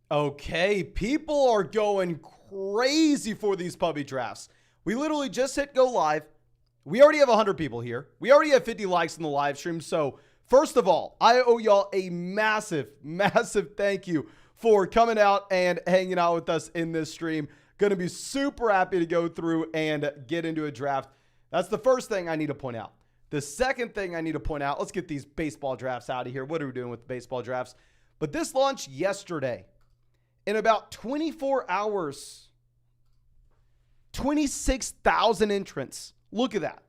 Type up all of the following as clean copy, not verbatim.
Okay, people are going crazy for these puppy drafts. We literally just hit go live. We already have 100 people here. We already have 50 likes in the live stream. So first of all, I owe y'all a massive, massive thank you for coming out and hanging out with us in this stream. Going to be super happy to go through and get into a draft. That's the first thing I need to point out. The second thing I need to point out, let's get these baseball drafts out of here. What are we doing with the baseball drafts? But this launched yesterday. In about 24 hours, 26,000 entrants. Look at that.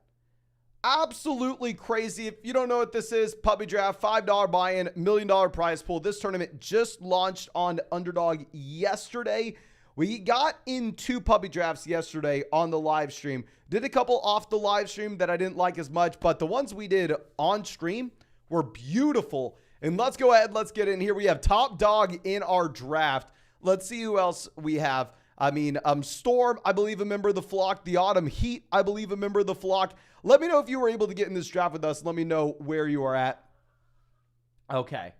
Absolutely crazy. If you don't know what this is, puppy draft, $5 buy-in, $1 million prize pool. This tournament just launched on Underdog yesterday. We got in 2 puppy drafts yesterday on the live stream. Did a couple off the live stream that I didn't like as much, but the ones we did on stream were beautiful. And let's go ahead. Let's get in here. We have top dog in our draft. Let's see who else we have. Storm, I believe a member of the flock. The Autumn Heat, I believe a member of the flock. Let me know if you were able to get in this draft with us. Let me know where you are at. Okay.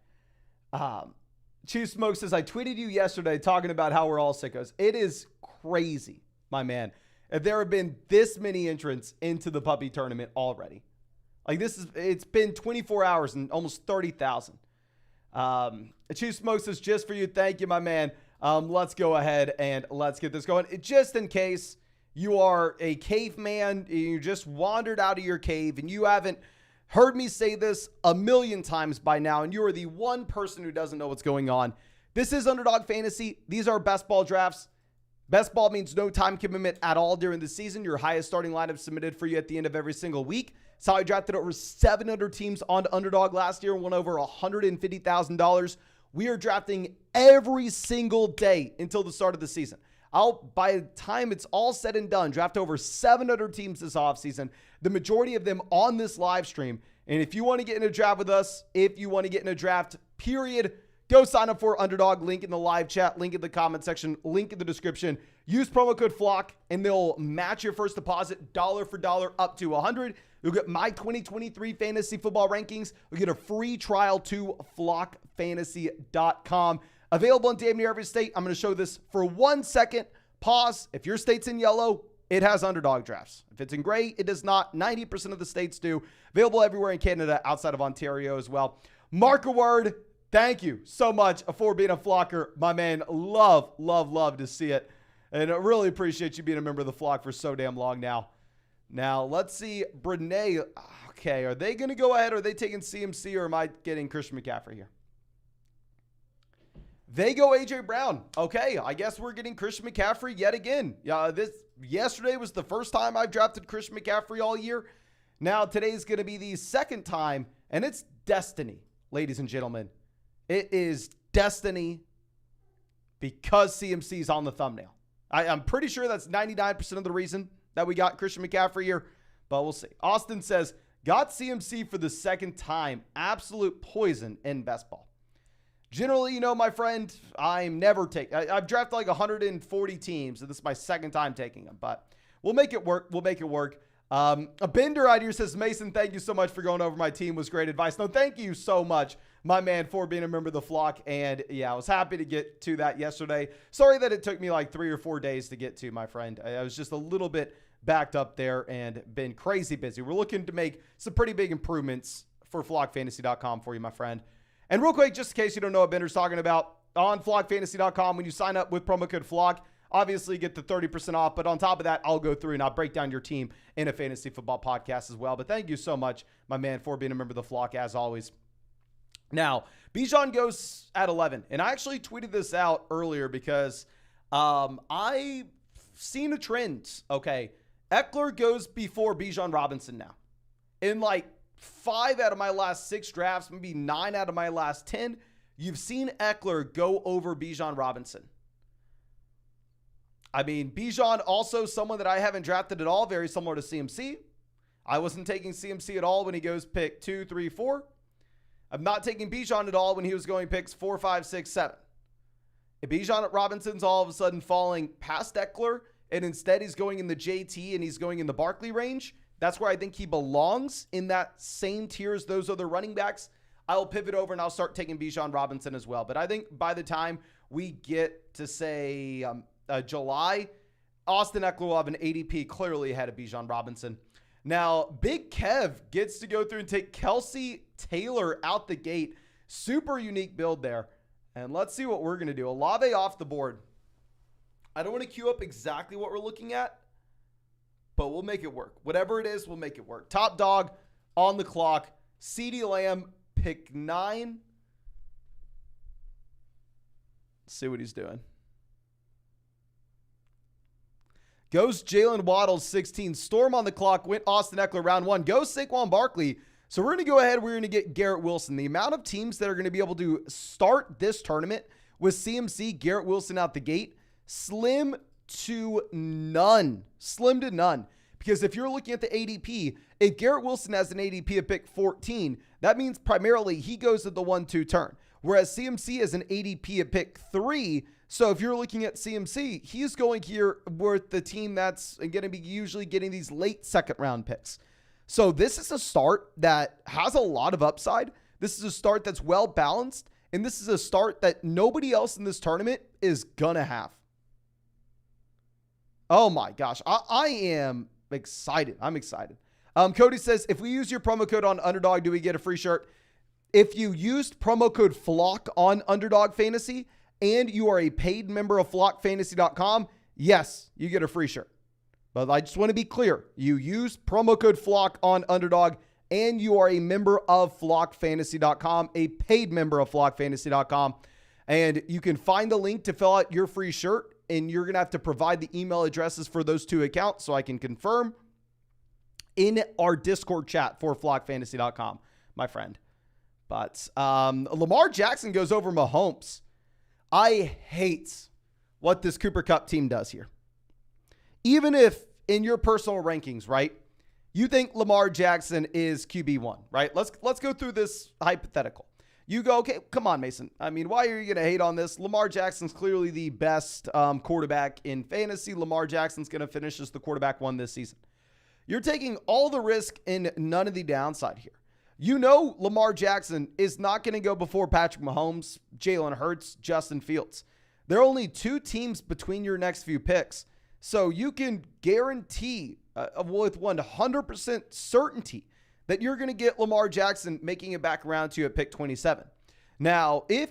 Chief Smoke says, I tweeted you yesterday talking about how we're all sickos. It is crazy, my man. If there have been this many entrants into the puppy tournament already. It's been 24 hours and almost 30,000. Chief Smoke says, just for you. Thank you, my man. Let's go ahead and let's get this going. Just in case you are a caveman, you just wandered out of your cave and you haven't heard me say this a million times by now, and you are the one person who doesn't know what's going on. This is Underdog Fantasy. These are best ball drafts. Best ball means no time commitment at all during the season. Your highest starting lineup submitted for you at the end of every single week. So I drafted over 700 teams on Underdog last year and won over $150,000. We are drafting every single day until the start of the season. By the time it's all said and done, draft over 700 teams this offseason, the majority of them on this live stream. And if you want to get in a draft with us, if you want to get in a draft, period, go sign up for Underdog. Link in the live chat, link in the comment section, link in the description. Use promo code FLOCK, and they'll match your first deposit dollar for dollar up to $100. You'll get my 2023 fantasy football rankings. You'll get a free trial to flockfantasy.com. Available in damn near every state. I'm going to show this for 1 second. Pause. If your state's in yellow, it has Underdog drafts. If it's in gray, it does not. 90% of the states do. Available everywhere in Canada, outside of Ontario as well. Mark a word. Thank you so much for being a flocker, my man. Love, love, love to see it. And I really appreciate you being a member of the flock for so damn long now. Now, let's see. Brene. Okay, are they going to go ahead? Are they taking CMC, or am I getting Christian McCaffrey here? They go A.J. Brown. Okay, I guess we're getting Christian McCaffrey yet again. Yesterday was the first time I've drafted Christian McCaffrey all year. Now, today's going to be the second time, and it's destiny, ladies and gentlemen. It is destiny because CMC's on the thumbnail. I'm pretty sure that's 99% of the reason that we got Christian McCaffrey here, but we'll see. Austin says, got CMC for the second time. Absolute poison in best ball. Generally, my friend, I'm never taking. I've drafted like 140 teams, and this is my second time taking them, but we'll make it work. We'll make it work. A Bender out here says, Mason, thank you so much for going over my team. Was great advice. No, thank you so much, my man, for being a member of the flock. And yeah, I was happy to get to that yesterday. Sorry that it took me like 3 or 4 days to get to, my friend. I was just a little bit backed up there and been crazy busy. We're looking to make some pretty big improvements for flockfantasy.com for you, my friend. And real quick, just in case you don't know what Bender's talking about, on flockfantasy.com, when you sign up with promo code FLOCK, obviously you get the 30% off. But on top of that, I'll go through and I'll break down your team in a fantasy football podcast as well. But thank you so much, my man, for being a member of the flock, as always. Now, Bijan goes at 11. And I actually tweeted this out earlier because I've seen a trend, okay? Eckler goes before Bijan Robinson now. In like 5 out of my last 6 drafts, maybe 9 out of my last 10, you've seen Eckler go over Bijan Robinson. I mean, Bijan also someone that I haven't drafted at all, very similar to CMC. I wasn't taking CMC at all when he goes pick 2, 3, 4. I'm not taking Bijan at all when he was going picks 4, 5, 6, 7. If Bijan Robinson's all of a sudden falling past Eckler, and instead he's going in the JT and he's going in the Barkley range, that's where I think he belongs, in that same tier as those other running backs. I'll pivot over and I'll start taking Bijan Robinson as well. But I think by the time we get to say July, Austin Eckler will have an ADP clearly ahead of Bijan Robinson. Now, Big Kev gets to go through and take Kelsey Taylor out the gate. Super unique build there. And let's see what we're going to do. Olave off the board. I don't want to queue up exactly what we're looking at, but we'll make it work. Whatever it is, we'll make it work. Top dog on the clock. CeeDee Lamb, pick 9. Let's see what he's doing. Goes Jalen Waddle, 16. Storm on the clock. Went Austin Eckler, round 1. Goes Saquon Barkley. So we're going to go ahead. We're going to get Garrett Wilson. The amount of teams that are going to be able to start this tournament with CMC, Garrett Wilson out the gate, slim to none. Slim to none. Because if you're looking at the ADP, if Garrett Wilson has an ADP of pick 14, that means primarily he goes at the 1-2 turn. Whereas CMC is an ADP at pick 3. So if you're looking at CMC, he's going here with the team that's going to be usually getting these late second round picks. So this is a start that has a lot of upside. This is a start that's well balanced. And this is a start that nobody else in this tournament is going to have. Oh my gosh. I am excited. I'm excited. Cody says, if we use your promo code on Underdog, do we get a free shirt? If you used promo code FLOCK on Underdog Fantasy and you are a paid member of flockfantasy.com, yes, you get a free shirt. But I just want to be clear. You use promo code FLOCK on Underdog and you are a member of flockfantasy.com, a paid member of flockfantasy.com. And you can find the link to fill out your free shirt, and you're going to have to provide the email addresses for those 2 accounts so I can confirm in our Discord chat for flockfantasy.com, my friend. But Lamar Jackson goes over Mahomes. I hate what this Cooper Kupp team does here. Even if in your personal rankings, right, you think Lamar Jackson is QB1, right? Let's go through this hypothetical. You go, okay, come on, Mason. I mean, why are you going to hate on this? Lamar Jackson's clearly the best quarterback in fantasy. Lamar Jackson's going to finish as the quarterback 1 this season. You're taking all the risk and none of the downside here. You know Lamar Jackson is not going to go before Patrick Mahomes, Jalen Hurts, Justin Fields. There are only 2 teams between your next few picks. So you can guarantee with 100% certainty that you're going to get Lamar Jackson making it back around to you at pick 27. Now, if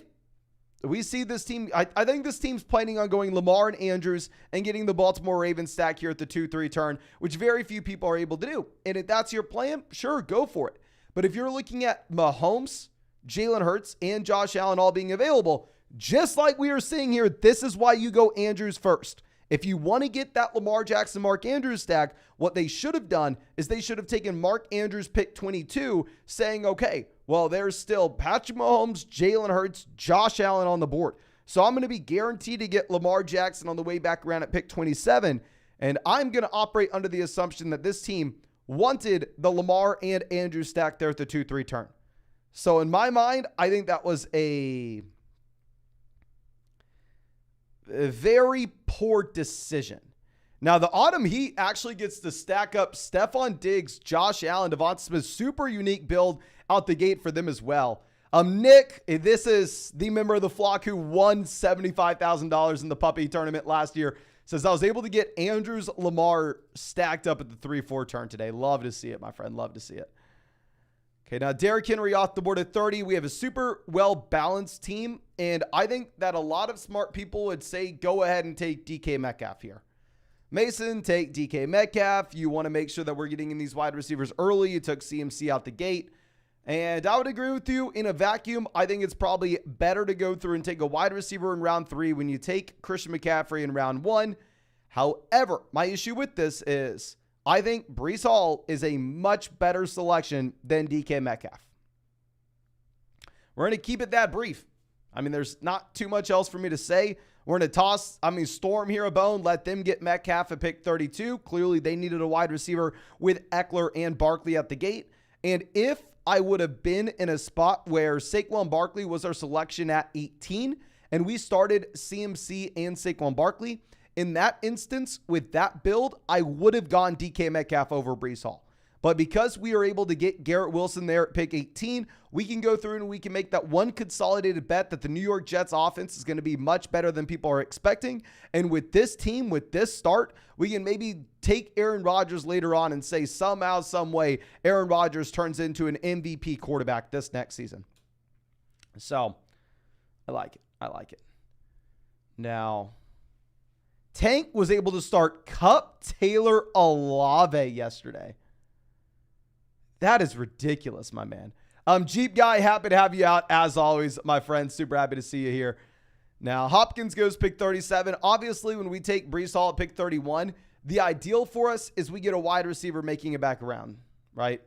we see this team, I think this team's planning on going Lamar and Andrews and getting the Baltimore Ravens stack here at the 2-3 turn, which very few people are able to do. And if that's your plan, sure, go for it. But if you're looking at Mahomes, Jalen Hurts, and Josh Allen all being available, just like we are seeing here, this is why you go Andrews first. If you want to get that Lamar Jackson, Mark Andrews stack, what they should have done is they should have taken Mark Andrews pick 22, saying, okay, well, there's still Patrick Mahomes, Jalen Hurts, Josh Allen on the board. So I'm going to be guaranteed to get Lamar Jackson on the way back around at pick 27. And I'm going to operate under the assumption that this team wanted the Lamar and Andrews stack there at the 2-3 turn. So in my mind, I think that was a very poor decision. Now, the Autumn Heat actually gets to stack up Stephon Diggs, Josh Allen, Devonta Smith. Super unique build out the gate for them as well. Nick, this is the member of the flock who won $75,000 in the puppy tournament last year. Says, I was able to get Andrews, Lamar stacked up at the 3-4 turn today. Love to see it, my friend. Love to see it. Okay, now Derrick Henry off the board at 30. We have a super well-balanced team, and I think that a lot of smart people would say go ahead and take DK Metcalf here. Mason, take DK Metcalf. You want to make sure that we're getting in these wide receivers early. You took CMC out the gate. And I would agree with you. In a vacuum, I think it's probably better to go through and take a wide receiver in round 3 when you take Christian McCaffrey in round 1. However, my issue with this is I think Breece Hall is a much better selection than DK Metcalf. We're going to keep it that brief. I mean, there's not too much else for me to say. We're going to storm here a bone, let them get Metcalf at pick 32. Clearly, they needed a wide receiver with Eckler and Barkley at the gate. And if I would have been in a spot where Saquon Barkley was our selection at 18, and we started CMC and Saquon Barkley, in that instance, with that build, I would have gone DK Metcalf over Breece Hall. But because we are able to get Garrett Wilson there at pick 18, we can go through and we can make that one consolidated bet that the New York Jets offense is going to be much better than people are expecting. And with this team, with this start, we can maybe take Aaron Rodgers later on and say somehow, some way, Aaron Rodgers turns into an MVP quarterback this next season. So I like it. I like it. Now, Tank was able to start Cup Taylor Olave yesterday. That is ridiculous, my man. Jeep Guy, happy to have you out as always, my friend. Super happy to see you here. Now, Hopkins goes pick 37. Obviously, when we take Breece Hall at pick 31, the ideal for us is we get a wide receiver making it back around, right?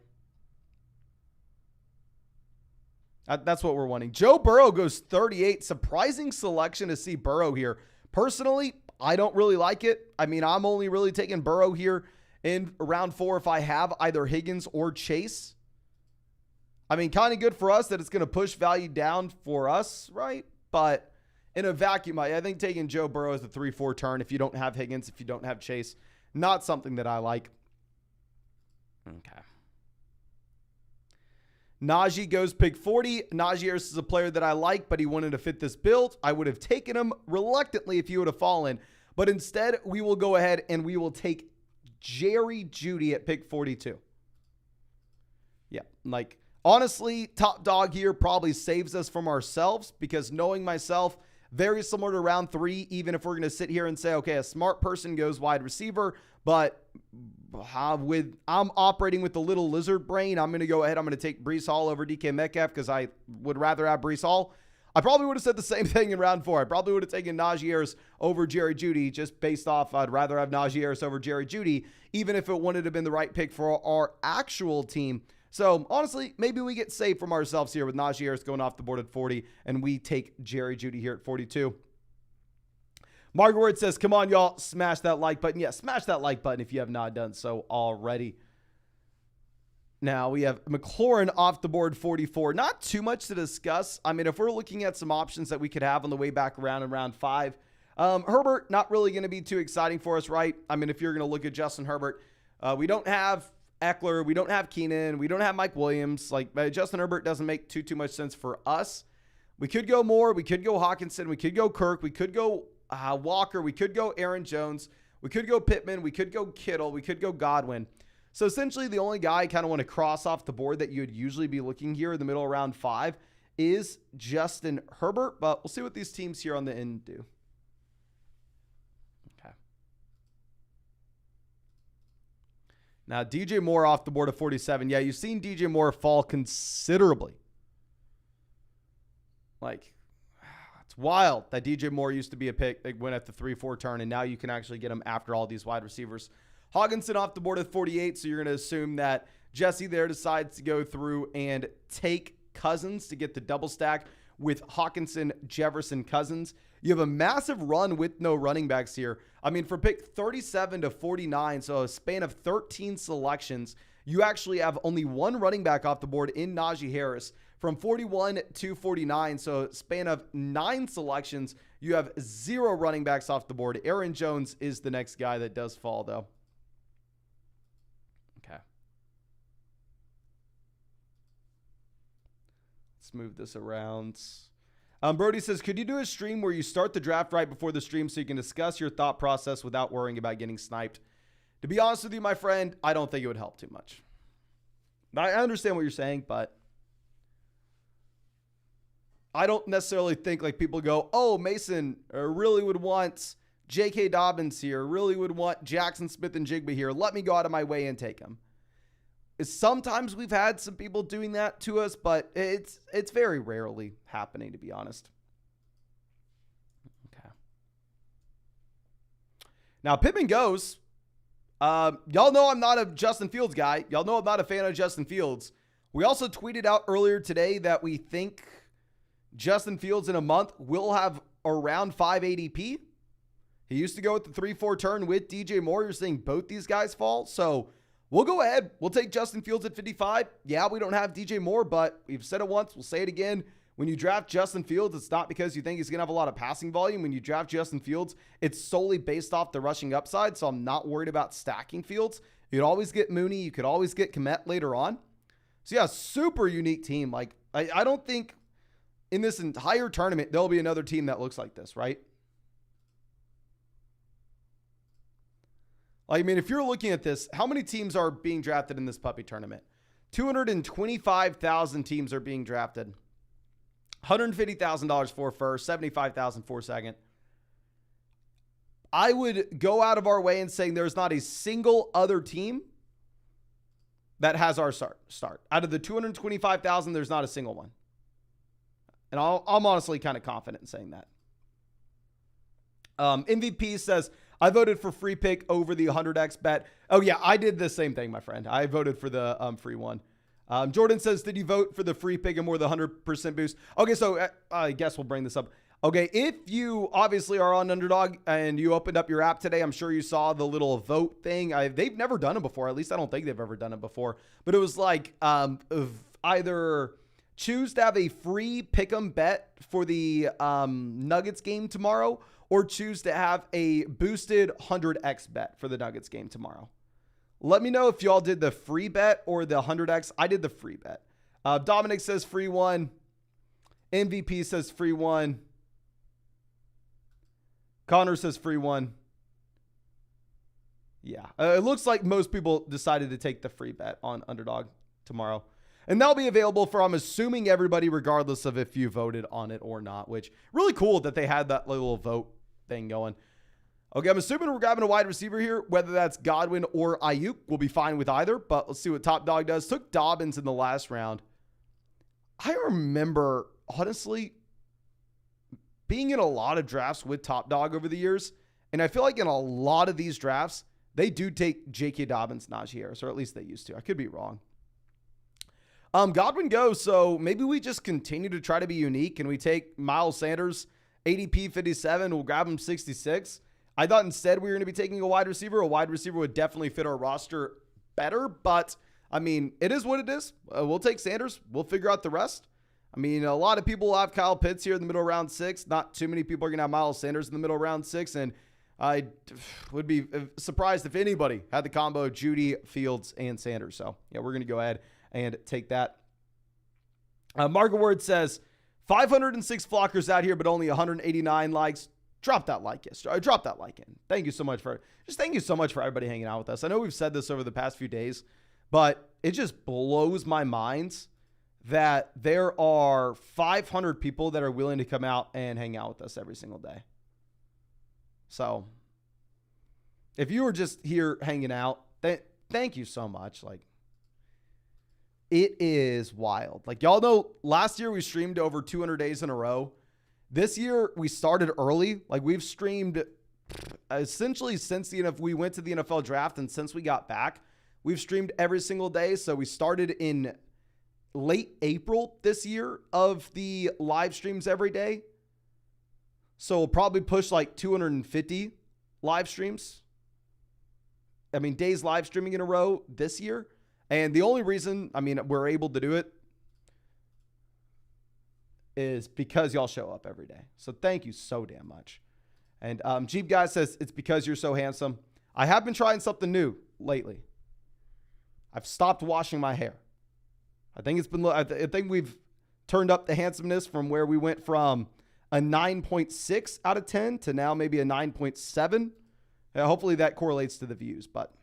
That's what we're wanting. Joe Burrow goes 38. Surprising selection to see Burrow here. Personally, I don't really like it. I mean, I'm only really taking Burrow here in round 4 if I have either Higgins or Chase. I mean, kind of good for us that it's going to push value down for us, right? But in a vacuum, I think taking Joe Burrow as a 3-4 turn if you don't have Higgins, if you don't have Chase, not something that I like. Okay. Najee goes pick 40. Najee Harris is a player that I like, but he wanted to fit this build. I would have taken him reluctantly if he would have fallen. But instead, we will go ahead and we will take Jerry Jeudy at pick 42. Yeah, like, honestly, top dog here probably saves us from ourselves because knowing myself, very similar to round 3, even if we're going to sit here and say, okay, a smart person goes wide receiver, but I'm operating with the little lizard brain. I'm going to go ahead. I'm going to take Breece Hall over DK Metcalf because I would rather have Breece Hall. I probably would have said the same thing in round 4. I probably would have taken Najee Harris over Jerry Jeudy just based off I'd rather have Najee Harris over Jerry Jeudy, even if it wouldn't have been the right pick for our actual team. So honestly, maybe we get saved from ourselves here with Najee Harris going off the board at 40 and we take Jerry Jeudy here at 42. Margaret says, come on, y'all, smash that like button. Yeah, smash that like button if you have not done so already. Now we have McLaurin off the board 44. Not too much to discuss. I mean, if we're looking at some options that we could have on the way back around in round 5, Herbert, not really going to be too exciting for us, right? I mean, if you're going to look at Justin Herbert, we don't have Eckler, we don't have Keenan, we don't have Mike Williams. Like, Justin Herbert doesn't make too much sense for us. We could go Moore, we could go Hawkinson, we could go Kirk, we could go Walker, we could go Aaron Jones, we could go Pittman, we could go Kittle, we could go Godwin. So essentially the only guy I kind of want to cross off the board that you'd usually be looking here in the middle of round 5 is Justin Herbert, but we'll see what these teams here on the end do. Okay. Now DJ Moore off the board of 47. Yeah, you've seen DJ Moore fall considerably. Like, it's wild that DJ Moore used to be a pick that went at the 3-4 turn, and now you can actually get him after all these wide receivers. Hawkinson off the board at 48, so you're going to assume that Jesse there decides to go through and take Cousins to get the double stack with Hawkinson, Jefferson, Cousins. You have a massive run with no running backs here. I mean, for pick 37 to 49, so a span of 13 selections, you actually have only one running back off the board in Najee Harris. From 41 to 49, so a span of 9 selections, you have 0 running backs off the board. Aaron Jones is the next guy that does fall, though. Okay. Let's move this around. Brody says, could you do a stream where you start the draft right before the stream so you can discuss your thought process without worrying about getting sniped? To be honest with you, my friend, I don't think it would help too much. I understand what you're saying, but I don't necessarily think like people go, oh, Mason really would want J.K. Dobbins here, really would want Jackson Smith and Jigba here. Let me go out of my way and take him. Sometimes we've had some people doing that to us, but it's very rarely happening, to be honest. Okay. Now, Pittman goes. Y'all know I'm not a Justin Fields guy. Y'all know I'm not a fan of Justin Fields. We also tweeted out earlier today that we think Justin Fields in a month will have around 5 ADP. He used to go with the 3-4 turn with DJ Moore. You're seeing both these guys fall. So we'll go ahead. We'll take Justin Fields at 55. Yeah, we don't have DJ Moore, but we've said it once. We'll say it again. When you draft Justin Fields, it's not because you think he's going to have a lot of passing volume. When you draft Justin Fields, it's solely based off the rushing upside. So I'm not worried about stacking Fields. You'd always get Mooney. You could always get Komet later on. So yeah, super unique team. Like I don't think in this entire tournament, there'll be another team that looks like this, right? I mean, if you're looking at this, how many teams are being drafted in this puppy tournament? 225,000 teams are being drafted. $150,000 for first, $75,000 for second. I would go out of our way and saying there's not a single other team that has our start. Out of the 225,000, there's not a single one. And I'm honestly kind of confident in saying that. MVP says, I voted for free pick over the 100x bet. Oh, yeah, I did the same thing, my friend. I voted for the free one. Jordan says, did you vote for the free pick and more the 100% boost? Okay, so I guess we'll bring this up. Okay, if you obviously are on Underdog and you opened up your app today, I'm sure you saw the little vote thing. They've never done it before. At least I don't think they've ever done it before. But it was like either choose to have a free pick'em bet for the Nuggets game tomorrow, or choose to have a boosted 100x bet for the Nuggets game tomorrow. Let me know if y'all did the free bet or the 100x. I did the free bet. Dominic says free one. MVP says free one. Connor says free one. Yeah. It looks like most people decided to take the free bet on Underdog tomorrow. And that'll be available for, I'm assuming, everybody, regardless of if you voted on it or not, which really cool that they had that little vote thing going. Okay, I'm assuming we're grabbing a wide receiver here, whether that's Godwin or Ayuk. We'll be fine with either, but let's see what Top Dog does. Took Dobbins in the last round. I remember, honestly, being in a lot of drafts with Top Dog over the years, and I feel like in a lot of these drafts, they do take J.K. Dobbins, Najee Harris, or at least they used to. I could be wrong. Godwin goes, so maybe we just continue to try to be unique, and we take Miles Sanders, ADP 57, we'll grab him 66. I thought instead we were going to be taking a wide receiver. A wide receiver would definitely fit our roster better, but I mean, it is what it is. We'll take Sanders. We'll figure out the rest. I mean, a lot of people will have Kyle Pitts here in the middle of round 6. Not too many people are going to have Miles Sanders in the middle of round 6, and I would be surprised if anybody had the combo of Judy, Fields, and Sanders. So, yeah, we're going to go ahead and take that. Margaret Word says, 506 flockers out here, but only 189 likes. Drop that like, yes. Drop that like in. Thank you so much for everybody hanging out with us. I know we've said this over the past few days, but it just blows my mind that there are 500 people that are willing to come out and hang out with us every single day. So if you were just here hanging out, thank you so much. Like, it is wild. Like, y'all know last year we streamed over 200 days in a row. This year, we started early. Like, we've streamed essentially since we went to the NFL draft, and since we got back, we've streamed every single day. So we started in late April this year of the live streams every day. So we'll probably push like 250 live streams. I mean, days live streaming in a row this year. And the only reason, we're able to do it is because y'all show up every day. So thank you so damn much. And Jeep Guy says, it's because you're so handsome. I have been trying something new lately. I've stopped washing my hair. I think we've turned up the handsomeness from where we went from a 9.6 out of 10 to now maybe a 9.7. Hopefully that correlates to the views, but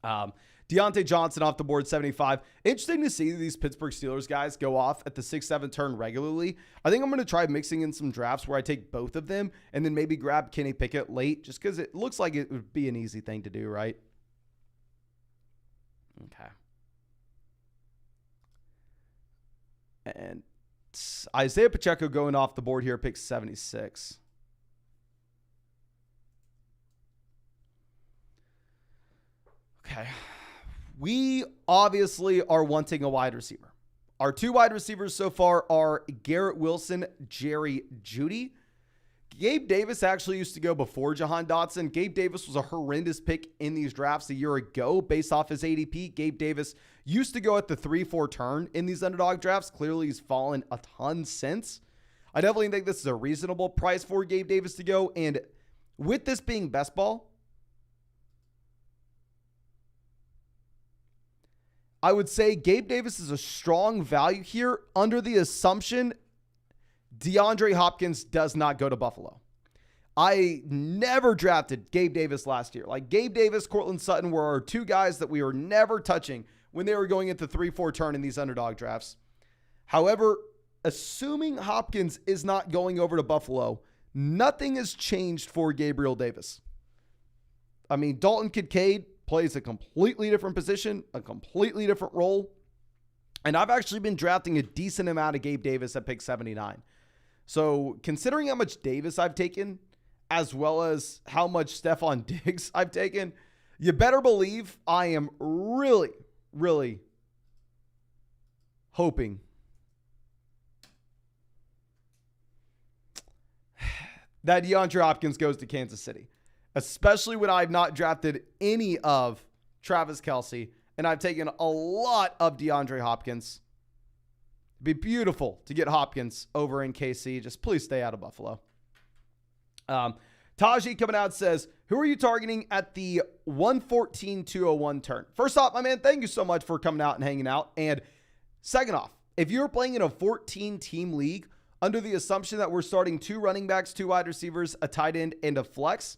Deontay Johnson off the board, 75. Interesting to see these Pittsburgh Steelers guys go off at the 6-7 turn regularly. I think I'm going to try mixing in some drafts where I take both of them and then maybe grab Kenny Pickett late, just because it looks like it would be an easy thing to do, right? Okay. And Isaiah Pacheco going off the board here, pick 76. Okay. We obviously are wanting a wide receiver. Our two wide receivers so far are Garrett Wilson, Jerry Jeudy. Gabe Davis actually used to go before Jahan Dotson. Gabe Davis was a horrendous pick in these drafts a year ago based off his ADP. Gabe Davis used to go at the 3-4 turn in these Underdog drafts. Clearly, he's fallen a ton since. I definitely think this is a reasonable price for Gabe Davis to go. And with this being best ball, I would say Gabe Davis is a strong value here under the assumption DeAndre Hopkins does not go to Buffalo. I never drafted Gabe Davis last year. Like Gabe Davis, Cortland Sutton were our two guys that we were never touching when they were going into 3-4 turn in these underdog drafts. However, assuming Hopkins is not going over to Buffalo, nothing has changed for Gabriel Davis. I mean, Dalton Kincaid plays a completely different position, a completely different role. And I've actually been drafting a decent amount of Gabe Davis at pick 79. So considering how much Davis I've taken, as well as how much Stephon Diggs I've taken, you better believe I am really, really hoping that DeAndre Hopkins goes to Kansas City, especially when I've not drafted any of Travis Kelce and I've taken a lot of DeAndre Hopkins. It'd be beautiful to get Hopkins over in KC. Just please stay out of Buffalo. Taji coming out says, who are you targeting at the 114-201 turn? First off, my man, thank you so much for coming out and hanging out. And second off, if you're playing in a 14-team league under the assumption that we're starting 2 running backs, 2 wide receivers, a tight end, and a flex,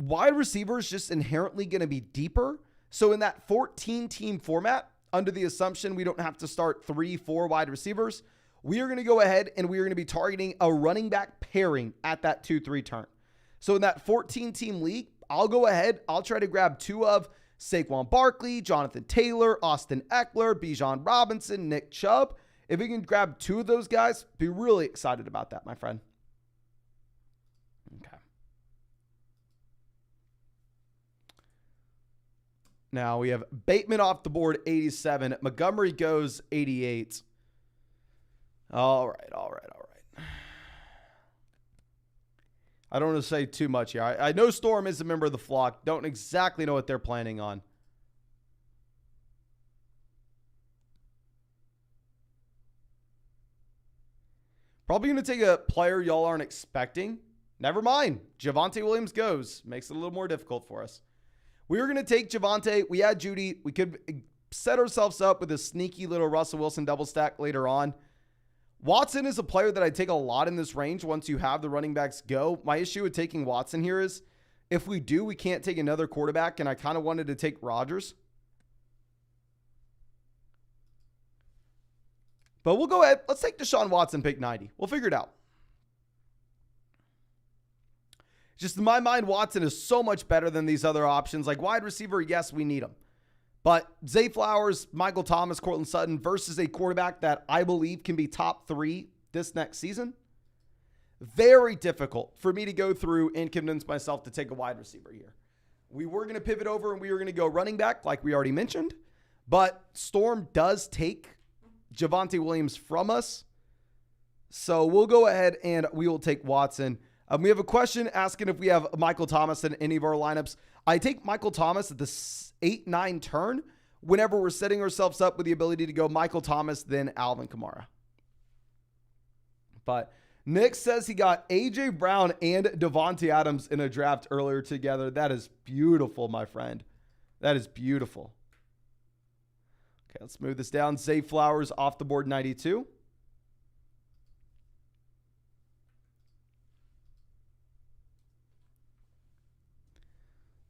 wide receivers just inherently going to be deeper. So in that 14-team format, under the assumption we don't have to start 3-4 wide receivers, we are going to go ahead and we are going to be targeting a running back pairing at that 2-3 turn. So in that 14-team league, I'll go ahead. I'll try to grab 2 of Saquon Barkley, Jonathan Taylor, Austin Eckler, Bijan Robinson, Nick Chubb. If we can grab 2 of those guys, be really excited about that, my friend. Okay. Now we have Bateman off the board, 87. Montgomery goes 88. All right. I don't want to say too much here. I know Storm is a member of the flock. Don't exactly know what they're planning on. Probably going to take a player y'all aren't expecting. Never mind. Javonte Williams goes. Makes it a little more difficult for us. We were going to take Javonte. We had Judy. We could set ourselves up with a sneaky little Russell Wilson double stack later on. Watson is a player that I take a lot in this range once you have the running backs go. My issue with taking Watson here is if we do, we can't take another quarterback, and I kind of wanted to take Rodgers. But we'll go ahead. Let's take Deshaun Watson, pick 90. We'll figure it out. Just in my mind, Watson is so much better than these other options. Like wide receiver, yes, we need him. But Zay Flowers, Michael Thomas, Cortland Sutton versus a quarterback that I believe can be top 3 this next season. Very difficult for me to go through and convince myself to take a wide receiver here. We were going to pivot over and we were going to go running back like we already mentioned. But Storm does take Javonte Williams from us. So we'll go ahead and we will take Watson. We have a question asking if we have Michael Thomas in any of our lineups. I take Michael Thomas at the 8-9 turn whenever we're setting ourselves up with the ability to go Michael Thomas, then Alvin Kamara. But Nick says he got A.J. Brown and Devontae Adams in a draft earlier together. That is beautiful, my friend. That is beautiful. Okay, let's move this down. Zay Flowers off the board, 92.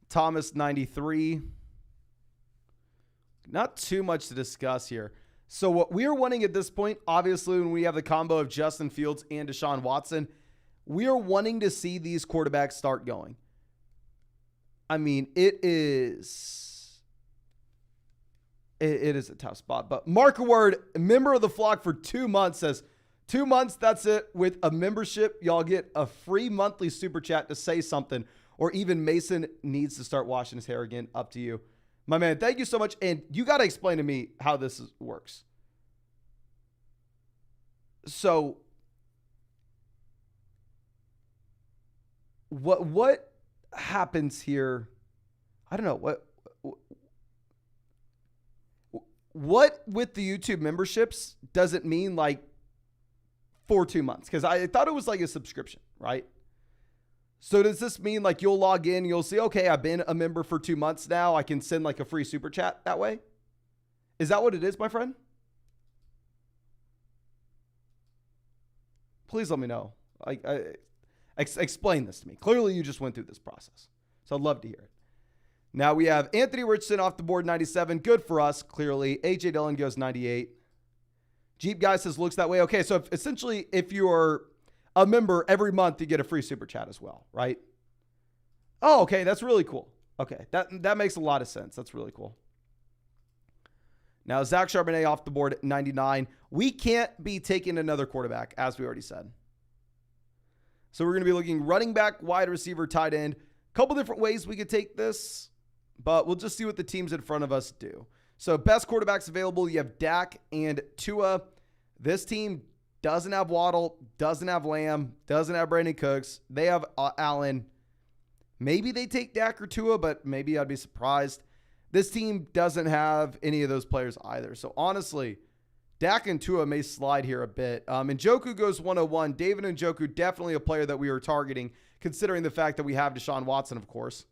Thomas, 93. Not too much to discuss here. So what we are wanting at this point, obviously, when we have the combo of Justin Fields and Deshaun Watson, we are wanting to see these quarterbacks start going. I mean, it is a tough spot. But Mark Word, a member of the flock for 2 months, says, 2 months, that's it. With a membership, y'all get a free monthly super chat to say something. Or even Mason needs to start washing his hair again. Up to you. My man, thank you so much. And you got to explain to me how this works. So, what happens here? I don't know. What with the YouTube memberships does it mean like for 2 months? Because I thought it was like a subscription, right? So does this mean like you'll log in, you'll see, okay, I've been a member for 2 months now. I can send like a free super chat that way? Is that what it is, my friend? Please let me know. Explain this to me. Clearly, you just went through this process. So I'd love to hear it. Now we have Anthony Richardson off the board, 97. Good for us, clearly. AJ Dillon goes 98. Jeep Guy says, looks that way. Okay, so essentially, if you're a member every month, you get a free super chat as well, right? Oh, okay, that's really cool. Okay, that makes a lot of sense. That's really cool. Now, Zach Charbonnet off the board at 99. We can't be taking another quarterback, as we already said. So we're going to be looking running back, wide receiver, tight end. A couple different ways we could take this, but we'll just see what the teams in front of us do. So best quarterbacks available, you have Dak and Tua. This team doesn't have Waddle, doesn't have Lamb, doesn't have Brandon Cooks. They have Allen. Maybe they take Dak or Tua, but maybe I'd be surprised. This team doesn't have any of those players either. So honestly, Dak and Tua may slide here a bit. Njoku goes 101. David Njoku, definitely a player that we are targeting, considering the fact that we have Deshaun Watson, of course.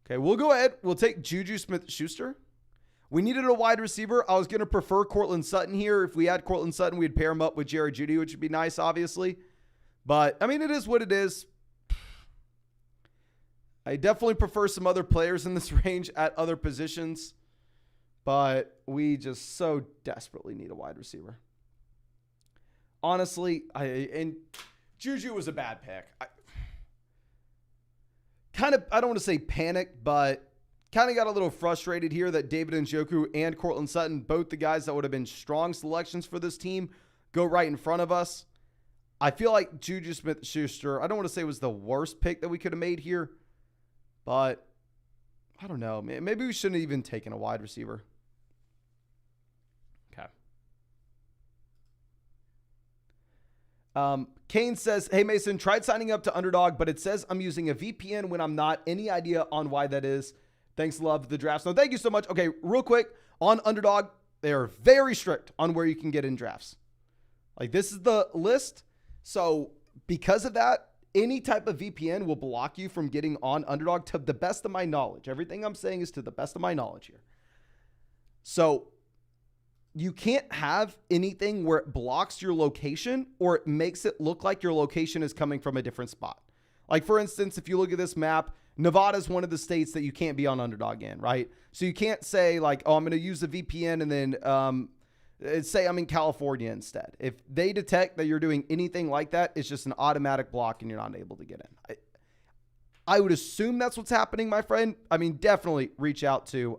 Okay, we'll go ahead. We'll take Juju Smith-Schuster. We needed a wide receiver. I was going to prefer Cortland Sutton here. If we had Cortland Sutton, we'd pair him up with Jerry Jeudy, which would be nice, obviously. But, I mean, it is what it is. I definitely prefer some other players in this range at other positions. But we just so desperately need a wide receiver. Honestly, and Juju was a bad pick. I don't want to say panic, but kind of got a little frustrated here that David Njoku and Cortland Sutton, both the guys that would have been strong selections for this team, go right in front of us. I feel like Juju Smith-Schuster, I don't want to say was the worst pick that we could have made here, but I don't know. Maybe we shouldn't have even taken a wide receiver. Okay. Kane says, hey, Mason, tried signing up to Underdog, but it says I'm using a VPN when I'm not. Any idea on why that is? Thanks, love the drafts. No, thank you so much. Okay, real quick, on Underdog, they are very strict on where you can get in drafts. Like, this is the list. So because of that, any type of VPN will block you from getting on Underdog to the best of my knowledge. Everything I'm saying is to the best of my knowledge here. So you can't have anything where it blocks your location or it makes it look like your location is coming from a different spot. Like, for instance, if you look at this map, Nevada is one of the states that you can't be on Underdog in, right? So you can't say like, oh, I'm going to use the VPN and then say I'm in California instead. If they detect that you're doing anything like that, it's just an automatic block and you're not able to get in. I would assume that's what's happening, my friend. I mean, definitely reach out to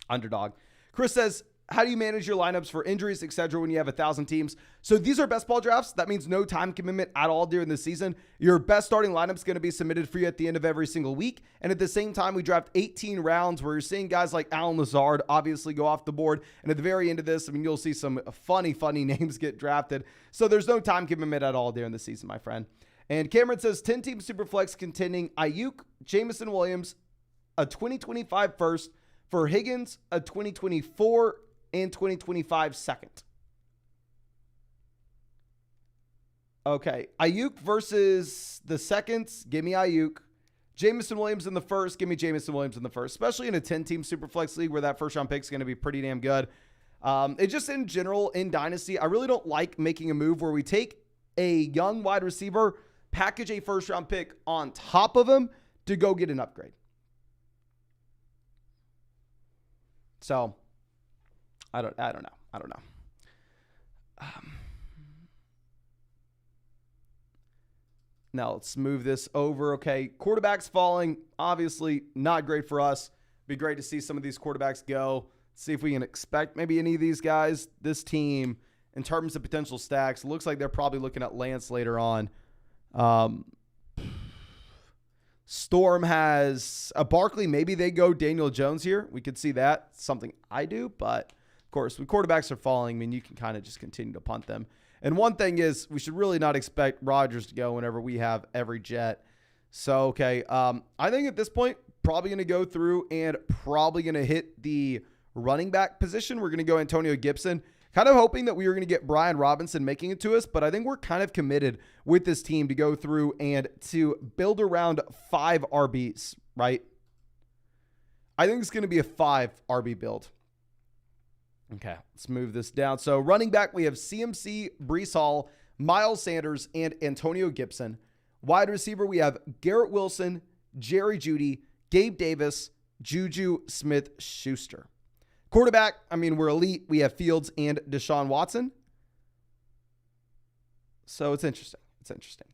Underdog. Chris says, how do you manage your lineups for injuries, etc., when you have 1,000 teams? So these are best ball drafts. That means no time commitment at all during the season. Your best starting lineup is going to be submitted for you at the end of every single week. And at the same time, we draft 18 rounds where you're seeing guys like Alan Lazard obviously go off the board. And at the very end of this, I mean, you'll see some funny names get drafted. So there's no time commitment at all during the season, my friend. And Cameron says 10-team Superflex containing Ayuk, Jameson Williams, a 2025 first, for Higgins, a 2024 and 2025 second. Okay. Ayuk versus the seconds. Give me Ayuk. Jameson Williams in the first. Give me Jameson Williams in the first, especially in a 10-team Superflex league where that first round pick is going to be pretty damn good. It just in general in Dynasty, I really don't like making a move where we take a young wide receiver, package a first round pick on top of him to go get an upgrade. So I don't know. Now let's move this over. Okay. Quarterbacks falling, obviously not great for us. Be great to see some of these quarterbacks go. See if we can expect maybe any of these guys. This team, in terms of potential stacks, looks like they're probably looking at Lance later on. Storm has a Barkley. Maybe they go Daniel Jones here. We could see that. Something I do, but of course, when quarterbacks are falling, I mean, you can kind of just continue to punt them. And one thing is, we should really not expect Rodgers to go whenever we have every jet. So, okay, I think at this point, probably going to go through and probably going to hit the running back position. We're going to go Antonio Gibson. Kind of hoping that we were going to get Brian Robinson making it to us, but I think we're kind of committed with this team to go through and to build around 5 RBs, right? I think it's going to be a 5 RB build. Okay, let's move this down. So running back, we have CMC, Breece Hall, Miles Sanders, and Antonio Gibson. Wide receiver, we have Garrett Wilson, Jerry Jeudy, Gabe Davis, Juju Smith-Schuster. Quarterback, I mean, we're elite. We have Fields and Deshaun Watson. So it's interesting. It's interesting.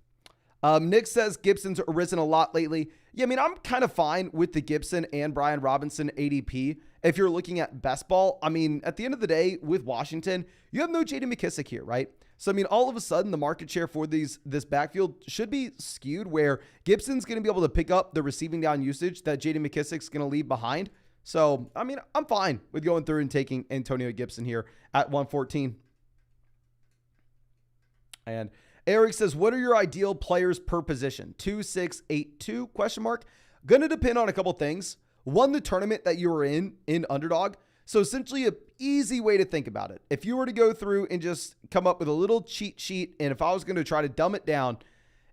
Nick says Gibson's risen a lot lately. Yeah, I mean, I'm kind of fine with the Gibson and Brian Robinson ADP. If you're looking at best ball, I mean, at the end of the day with Washington, you have no J.D. McKissic here, right? So, I mean, all of a sudden, the market share for this backfield should be skewed where Gibson's going to be able to pick up the receiving down usage that J.D. McKissic's going to leave behind. So, I mean, I'm fine with going through and taking Antonio Gibson here at 114. And Eric says, what are your ideal players per position? 2, 6, 8, 2, question mark. Going to depend on a couple things. One, the tournament that you were in Underdog. So essentially an easy way to think about it. If you were to go through and just come up with a little cheat sheet, and if I was going to try to dumb it down,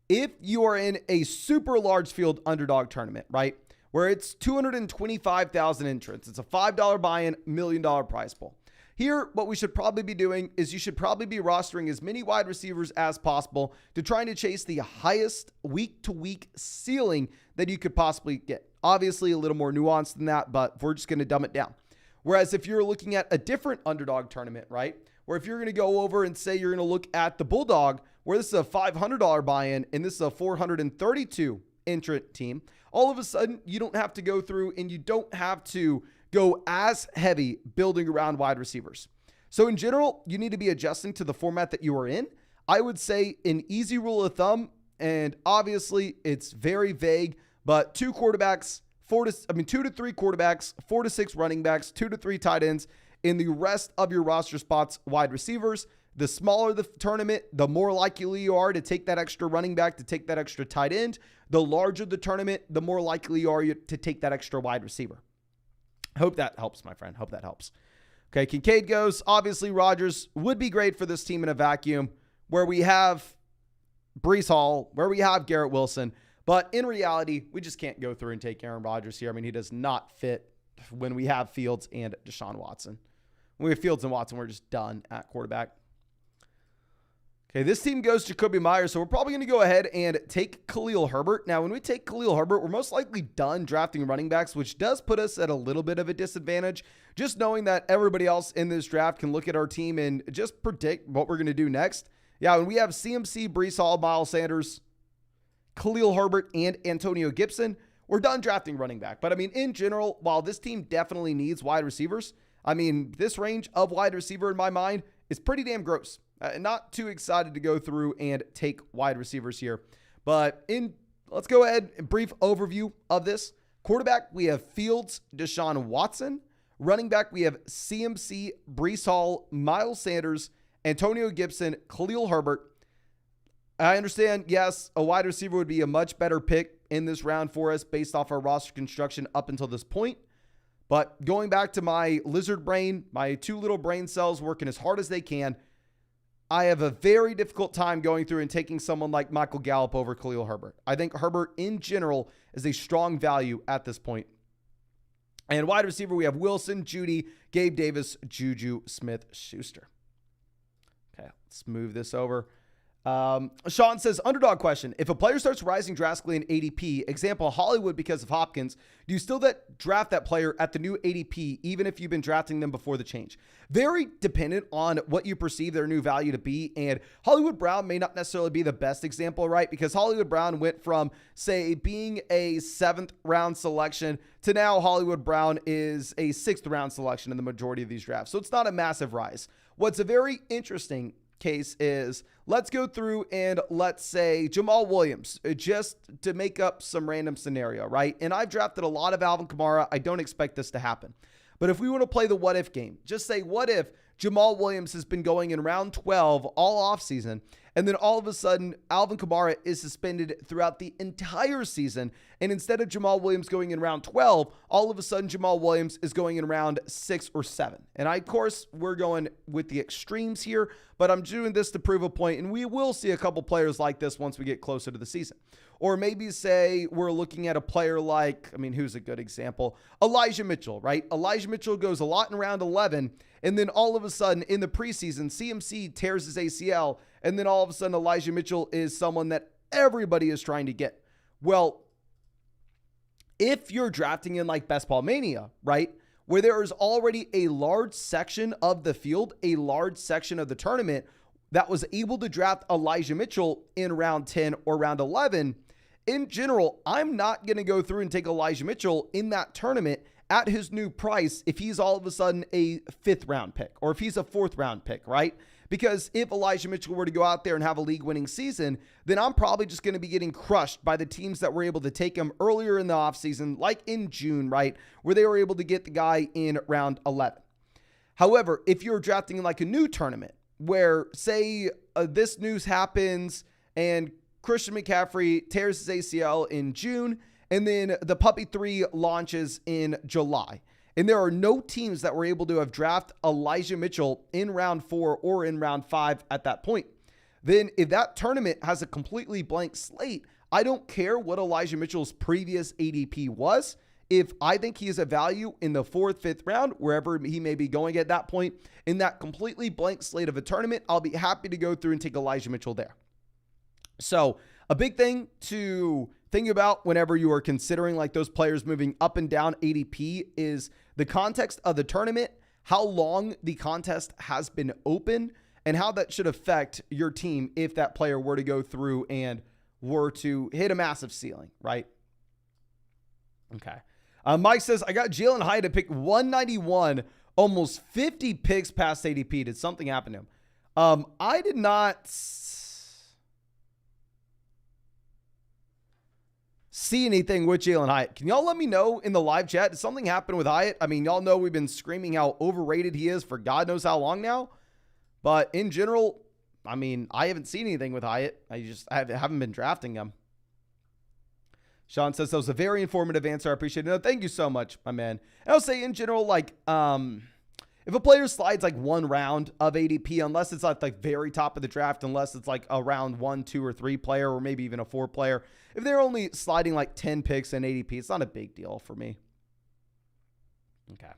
if you are in a super large field Underdog tournament, right, where it's 225,000 entrants, it's a $5 buy-in, $1 million prize pool. Here, what we should probably be doing is you should probably be rostering as many wide receivers as possible to trying to chase the highest week-to-week ceiling that you could possibly get. Obviously, a little more nuanced than that, but we're just going to dumb it down. Whereas if you're looking at a different Underdog tournament, right, where if you're going to go over and say you're going to look at the Bulldog, where this is a $500 buy-in and this is a 432 entrant team, all of a sudden you don't have to go through and you don't have to go as heavy building around wide receivers. So in general, you need to be adjusting to the format that you are in. I would say an easy rule of thumb, and obviously it's very vague, but 2 quarterbacks, 2 to 3 quarterbacks, 4 to 6 running backs, 2 to 3 tight ends, in the rest of your roster spots, wide receivers. The smaller the tournament, the more likely you are to take that extra running back, to take that extra tight end. The larger the tournament, the more likely you are to take that extra wide receiver. Hope that helps, my friend. Hope that helps. Okay, Kincaid goes, obviously Rodgers would be great for this team in a vacuum where we have Breece Hall, where we have Garrett Wilson. But in reality, we just can't go through and take Aaron Rodgers here. I mean, he does not fit when we have Fields and Deshaun Watson. When we have Fields and Watson, we're just done at quarterback. Okay, this team goes Jacoby Myers, so we're probably going to go ahead and take Khalil Herbert. Now, when we take Khalil Herbert, we're most likely done drafting running backs, which does put us at a little bit of a disadvantage. Just knowing that everybody else in this draft can look at our team and just predict what we're going to do next. Yeah, when we have CMC, Breece Hall, Miles Sanders, Khalil Herbert, and Antonio Gibson, we're done drafting running back. But, I mean, in general, while this team definitely needs wide receivers, I mean, this range of wide receiver in my mind is pretty damn gross. Not too excited to go through and take wide receivers here. But let's go ahead and brief overview of this. Quarterback, we have Fields, Deshaun Watson. Running back, we have CMC, Breece Hall, Miles Sanders, Antonio Gibson, Khalil Herbert. I understand, yes, a wide receiver would be a much better pick in this round for us based off our roster construction up until this point. But going back to my lizard brain, my 2 little brain cells working as hard as they can, I have a very difficult time going through and taking someone like Michael Gallup over Khalil Herbert. I think Herbert in general is a strong value at this point. And wide receiver, we have Wilson, Jeudy, Gabe Davis, Juju Smith-Schuster. Okay, let's move this over. Sean says, Underdog question. If a player starts rising drastically in ADP, example, Hollywood because of Hopkins, do you still draft that player at the new ADP, even if you've been drafting them before the change? Very dependent on what you perceive their new value to be. And Hollywood Brown may not necessarily be the best example, right? Because Hollywood Brown went from, say, being a 7th round selection to now Hollywood Brown is a 6th round selection in the majority of these drafts. So it's not a massive rise. What's a very interesting case is, let's go through and let's say Jamal Williams, just to make up some random scenario, right? And I've drafted a lot of Alvin Kamara. I don't expect this to happen. But if we want to play the what if game, just say, what if Jamal Williams has been going in round 12 all offseason. And then all of a sudden, Alvin Kamara is suspended throughout the entire season. And instead of Jamal Williams going in round 12, all of a sudden Jamal Williams is going in round 6 or 7. And of course, we're going with the extremes here, but I'm doing this to prove a point. And we will see a couple players like this once we get closer to the season. Or maybe say we're looking at a player like, who's a good example? Elijah Mitchell, right? Elijah Mitchell goes a lot in round 11. And then all of a sudden in the preseason, CMC tears his ACL. And then all of a sudden, Elijah Mitchell is someone that everybody is trying to get. Well, if you're drafting in like Best Ball Mania, right, where there is already a large section of the field, a large section of the tournament that was able to draft Elijah Mitchell in round 10 or round 11, in general, I'm not going to go through and take Elijah Mitchell in that tournament at his new price if he's all of a sudden a 5th round pick or if he's a 4th round pick, right? Because if Elijah Mitchell were to go out there and have a league-winning season, then I'm probably just going to be getting crushed by the teams that were able to take him earlier in the offseason, like in June, right, where they were able to get the guy in round 11. However, if you're drafting in like a new tournament where, say, this news happens and Christian McCaffrey tears his ACL in June, and then the Puppy 3 launches in July, and there are no teams that were able to have drafted Elijah Mitchell in round 4 or in round 5 at that point, then if that tournament has a completely blank slate, I don't care what Elijah Mitchell's previous ADP was. If I think he is a value in the 4th, 5th round, wherever he may be going at that point, in that completely blank slate of a tournament, I'll be happy to go through and take Elijah Mitchell there. So a big thing to think about whenever you are considering like those players moving up and down ADP is the context of the tournament, how long the contest has been open, and how that should affect your team if that player were to go through and were to hit a massive ceiling, right? Okay. Mike says, I got Jalen Hyatt to pick 191, almost 50 picks past ADP. Did something happen to him? I did not see anything with Jalen Hyatt. Can y'all let me know in the live chat? Did something happen with Hyatt? Y'all know we've been screaming how overrated he is for God knows how long now. But in general, I haven't seen anything with Hyatt. I haven't been drafting him. Sean says that was a very informative answer. I appreciate it. No, thank you so much, my man. And I'll say in general, like, if a player slides like one round of ADP, unless it's at like very top of the draft, unless it's like a round 1, 2, or 3 player, or maybe even a 4 player, if they're only sliding like 10 picks in ADP, it's not a big deal for me. Okay.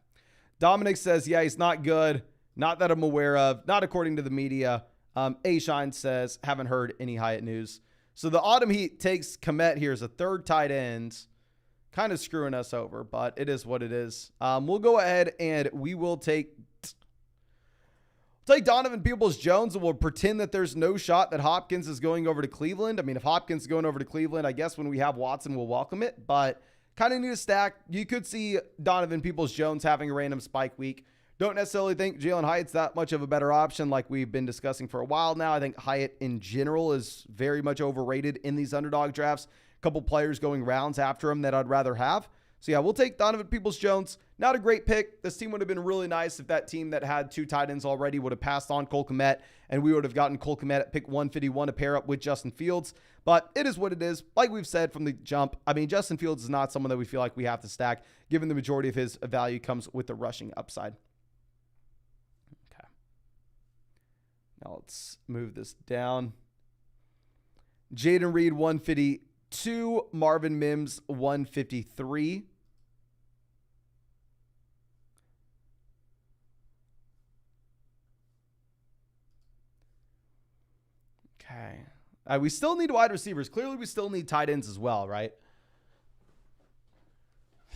Dominic says, yeah, he's not good. Not that I'm aware of. Not according to the media. A-Shine says, haven't heard any Hyatt news. So the Autumn Heat takes Komet here as a 3rd tight end. Kind of screwing us over, but it is what it is. We'll go ahead and we will take Donovan Peoples-Jones, and we'll pretend that there's no shot that Hopkins is going over to Cleveland. If Hopkins is going over to Cleveland, I guess when we have Watson, we'll welcome it, but kind of need a stack. You could see Donovan Peoples-Jones having a random spike week. Don't necessarily think Jalen Hyatt's that much of a better option like we've been discussing for a while now. I think Hyatt in general is very much overrated in these underdog drafts. A couple players going rounds after him that I'd rather have. So yeah, we'll take Donovan Peoples-Jones. Not a great pick. This team would have been really nice if that team that had 2 tight ends already would have passed on Cole Kmet, and we would have gotten Cole Kmet at pick 151 to pair up with Justin Fields. But it is what it is. Like we've said from the jump, Justin Fields is not someone that we feel like we have to stack, given the majority of his value comes with the rushing upside. Now let's move this down. Jaden Reed, 152. Marvin Mims, 153. Okay. We still need wide receivers. Clearly, we still need tight ends as well, right?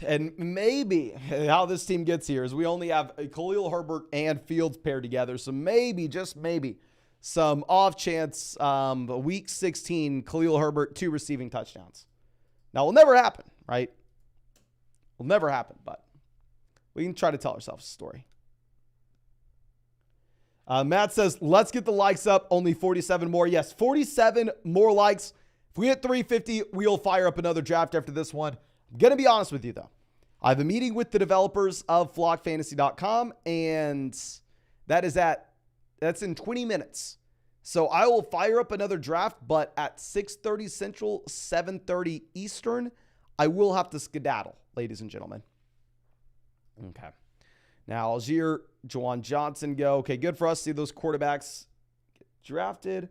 And maybe how this team gets here is we only have Khalil Herbert and Fields paired together. So maybe, just maybe, some off chance week 16, Khalil Herbert, 2 receiving touchdowns. Now, it will never happen, right? Will never happen, but we can try to tell ourselves a story. Matt says, let's get the likes up. Only 47 more. Yes, 47 more likes. If we hit 350, we'll fire up another draft after this one. I'm going to be honest with you, though. I have a meeting with the developers of flockfantasy.com, and That's in 20 minutes. So I will fire up another draft, but at 6:30 Central, 7:30 Eastern, I will have to skedaddle, ladies and gentlemen. Okay. Now, Algier, Juwan Johnson go. Okay, good for us to see those quarterbacks get drafted.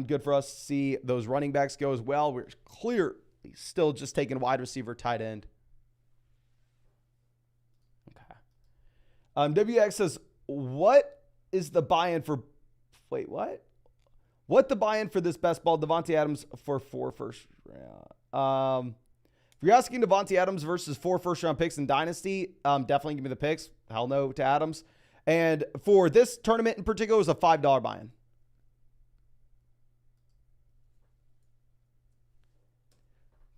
Good for us to see those running backs go as well. We're clearly still just taking wide receiver, tight end. Okay. WX says, what is the buy-in for... Wait, what? What the buy-in for this best ball? Devontae Adams for 4 first round. If you're asking Devontae Adams versus 4 first-round picks in Dynasty, definitely give me the picks. Hell no to Adams. And for this tournament in particular, it was a $5 buy-in.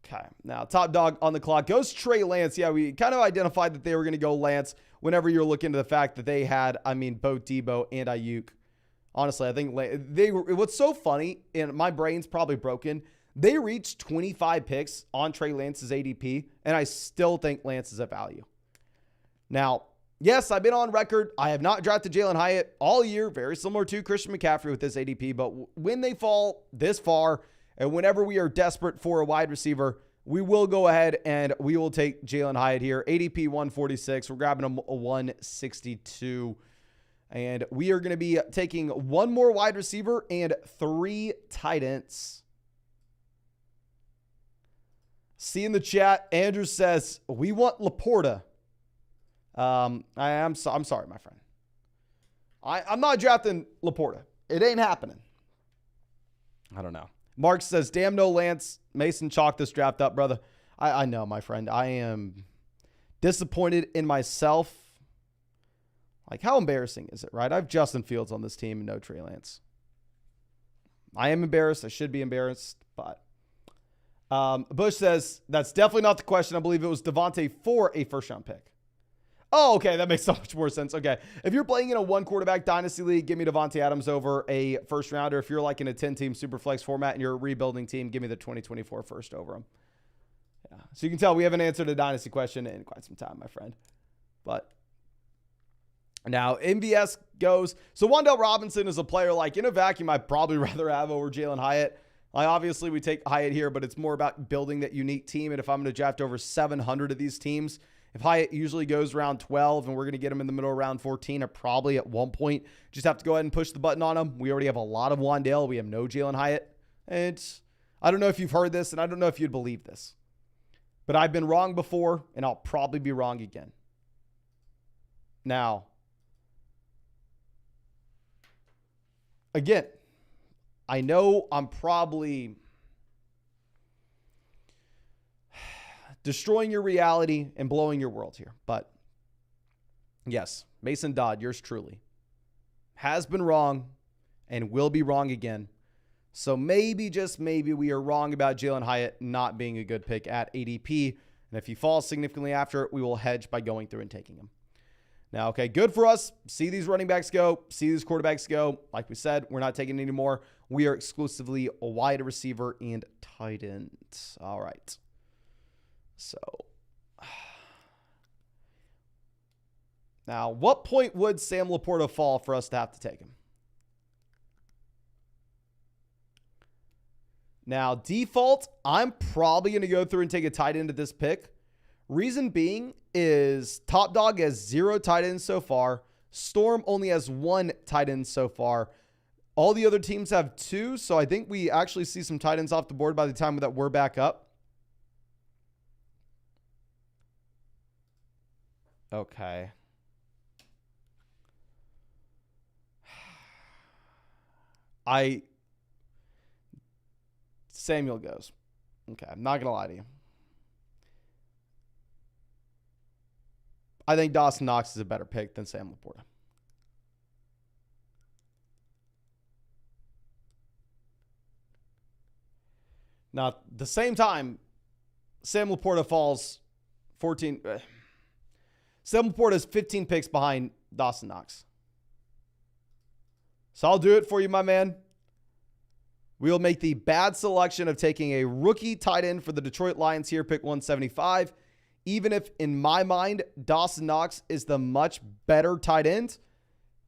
Okay, now top dog on the clock goes Trey Lance. Yeah, we kind of identified that they were going to go Lance whenever you're looking to the fact that they had, both Debo and Ayuk. Honestly, I think what's so funny, and my brain's probably broken, they reached 25 picks on Trey Lance's ADP, and I still think Lance is a value. Now, yes, I've been on record. I have not drafted Jalen Hyatt all year, very similar to Christian McCaffrey with this ADP, but when they fall this far, and whenever we are desperate for a wide receiver, we will go ahead and we will take Jalen Hyatt here. ADP 146. We're grabbing him a 162. And we are going to be taking one more wide receiver and 3 tight ends. See in the chat, Andrew says, we want Laporta. I'm sorry, my friend. I'm not drafting Laporta. It ain't happening. I don't know. Mark says, damn no Lance. Mason chalked this draft up, brother. I know, my friend. I am disappointed in myself. Like, how embarrassing is it, right? I have Justin Fields on this team and no Trey Lance. I am embarrassed. I should be embarrassed, but Bush says, that's definitely not the question. I believe it was Devontae for a first-round pick. Oh, okay. That makes so much more sense. Okay. If you're playing in a 1-quarterback dynasty league, give me Devontae Adams over a first-rounder. If you're like in a 10-team super flex format and you're a rebuilding team, give me the 2024 first over him. Yeah. So you can tell we haven't answered a dynasty question in quite some time, my friend. But now MVS goes. So Wan'Dale Robinson is a player like in a vacuum I'd probably rather have over Jalen Hyatt. Obviously, we take Hyatt here, but it's more about building that unique team. And if I'm going to draft over 700 of these teams, if Hyatt usually goes round 12 and we're going to get him in the middle of round 14, or probably at one point just have to go ahead and push the button on him. We already have a lot of Wan'Dale. We have no Jalen Hyatt. And I don't know if you've heard this, and I don't know if you'd believe this, but I've been wrong before, and I'll probably be wrong again. Now, again, I know I'm probably destroying your reality and blowing your world here. But yes, Mason Dodd, yours truly, has been wrong and will be wrong again. So maybe, just maybe, we are wrong about Jalen Hyatt not being a good pick at ADP. And if he falls significantly after it, we will hedge by going through and taking him. Now, okay, good for us. See these running backs go. See these quarterbacks go. Like we said, we're not taking any more. We are exclusively a wide receiver and tight end. All right. So, now, what point would Sam Laporta fall for us to have to take him? Now, default, I'm probably going to go through and take a tight end at this pick. Reason being is Top Dog has 0 tight ends so far. Storm only has 1 tight end so far. All the other teams have 2, so I think we actually see some tight ends off the board by the time that we're back up. Okay. Samuel goes. Okay, I'm not going to lie to you. I think Dawson Knox is a better pick than Sam Laporta. Now, at the same time, Sam Laporta falls 14. Sam Laporta is 15 picks behind Dawson Knox. So I'll do it for you, my man. We'll make the bad selection of taking a rookie tight end for the Detroit Lions here, pick 175. Even if, in my mind, Dawson Knox is the much better tight end,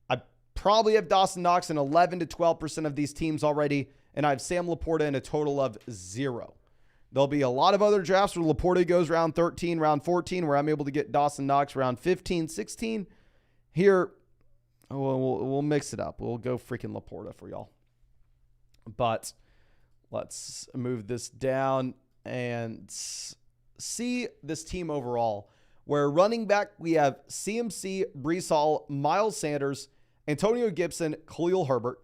I probably have Dawson Knox in 11 to 12% of these teams already, and I have Sam Laporta in a total of 0. There'll be a lot of other drafts where Laporta goes round 13, round 14, where I'm able to get Dawson Knox round 15, 16. Here, we'll mix it up. We'll go freaking Laporta for y'all. But let's move this down and see this team overall, where running back, we have CMC, Breece Hall, Miles Sanders, Antonio Gibson, Khalil Herbert.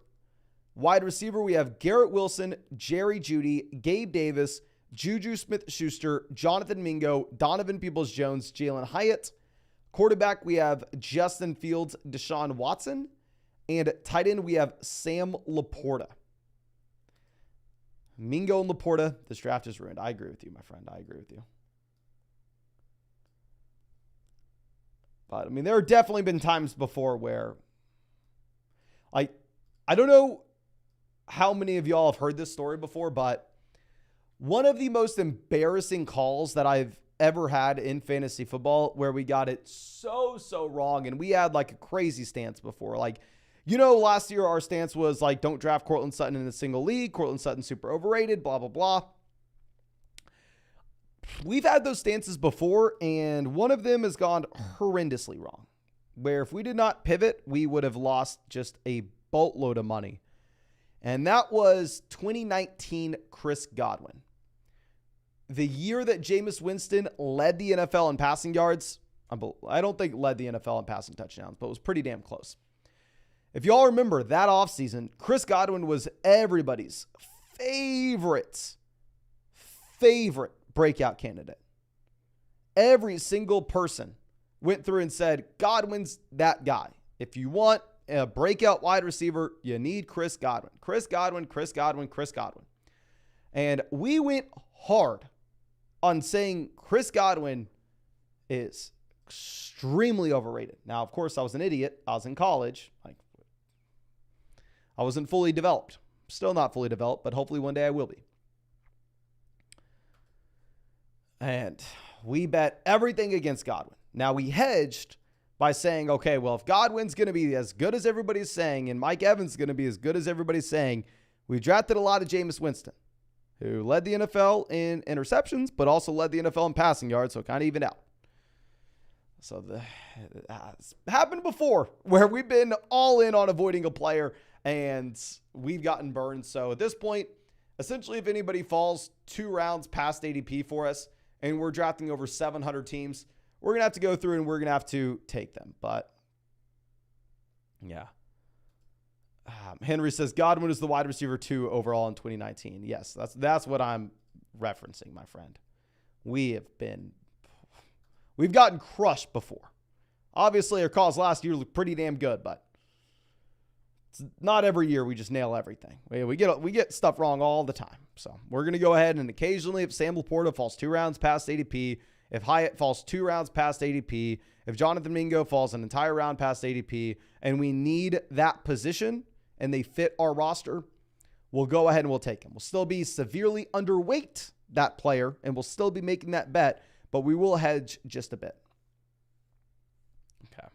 Wide receiver, we have Garrett Wilson, Jerry Jeudy, Gabe Davis, Juju Smith-Schuster, Jonathan Mingo, Donovan Peoples-Jones, Jalen Hyatt. Quarterback, we have Justin Fields, Deshaun Watson. And tight end, we have Sam Laporta. Mingo and Laporta, this draft is ruined. I agree with you, my friend. I agree with you. But, I mean, there have definitely been times before where, I don't know how many of y'all have heard this story before, but one of the most embarrassing calls that I've ever had in fantasy football, where we got it so wrong, and we had like a crazy stance before. Like, you know, last year our stance was like, don't draft Cortland Sutton in a single league. Cortland Sutton super overrated, blah, blah, blah. We've had those stances before, and one of them has gone horrendously wrong, where if we did not pivot, we would have lost just a boatload of money. And that was 2019 Chris Godwin. The year that Jameis Winston led the NFL in passing yards. I don't think led the NFL in passing touchdowns, but it was pretty damn close. If y'all remember that offseason, Chris Godwin was everybody's favorite breakout candidate. Every single person went through and said, Godwin's that guy. If you want a breakout wide receiver, you need Chris Godwin. Chris Godwin, Chris Godwin, Chris Godwin. And we went hard on saying Chris Godwin is extremely overrated. Now, of course, I was an idiot. I was in college. I wasn't fully developed. Still not fully developed, but hopefully one day I will be. And we bet everything against Godwin. Now, we hedged by saying, okay, well, if Godwin's going to be as good as everybody's saying, and Mike Evans is going to be as good as everybody's saying, we drafted a lot of Jameis Winston, who led the NFL in interceptions, but also led the NFL in passing yards, so kind of evened out. So it's happened before, where we've been all in on avoiding a player, and we've gotten burned. So at this point, essentially, if anybody falls 2 rounds past ADP for us, and we're drafting over 700 teams, we're going to have to go through and we're going to have to take them. But, yeah. Henry says Godwin is the wide receiver 2 overall in 2019. Yes, that's what I'm referencing, my friend. We've gotten crushed before. Obviously, our calls last year looked pretty damn good, but it's not every year we just nail everything. We get stuff wrong all the time. So we're going to go ahead and occasionally, if Sam Laporta falls 2 rounds past ADP, if Hyatt falls 2 rounds past ADP, if Jonathan Mingo falls an entire round past ADP, and we need that position and they fit our roster, we'll go ahead and we'll take him. We'll still be severely underweight that player, and we'll still be making that bet, but we will hedge just a bit. Okay.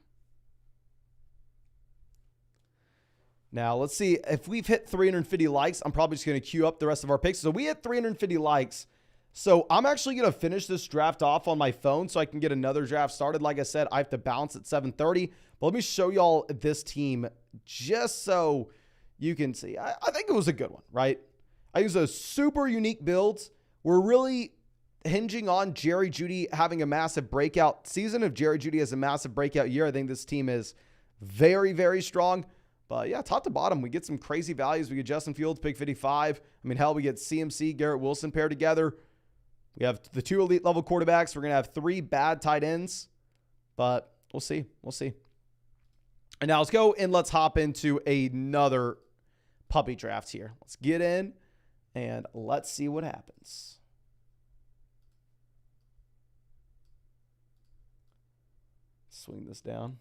Now, let's see. If we've hit 350 likes, I'm probably just going to queue up the rest of our picks. So we had 350 likes. So I'm actually going to finish this draft off on my phone so I can get another draft started. Like I said, I have to bounce at 7:30. But let me show y'all this team just so you can see. I think it was a good one, right? I use those super unique builds. We're really hinging on Jerry Jeudy having a massive breakout season. If Jerry Jeudy has a massive breakout year, I think this team is very, very strong. But yeah, top to bottom, we get some crazy values. We get Justin Fields, pick 55. I mean, hell, we get CMC, Garrett Wilson paired together. We have the 2 elite level quarterbacks. We're going to have 3 bad tight ends, but we'll see. We'll see. And now let's go and let's hop into another puppy draft here. Let's get in and let's see what happens. Swing this down.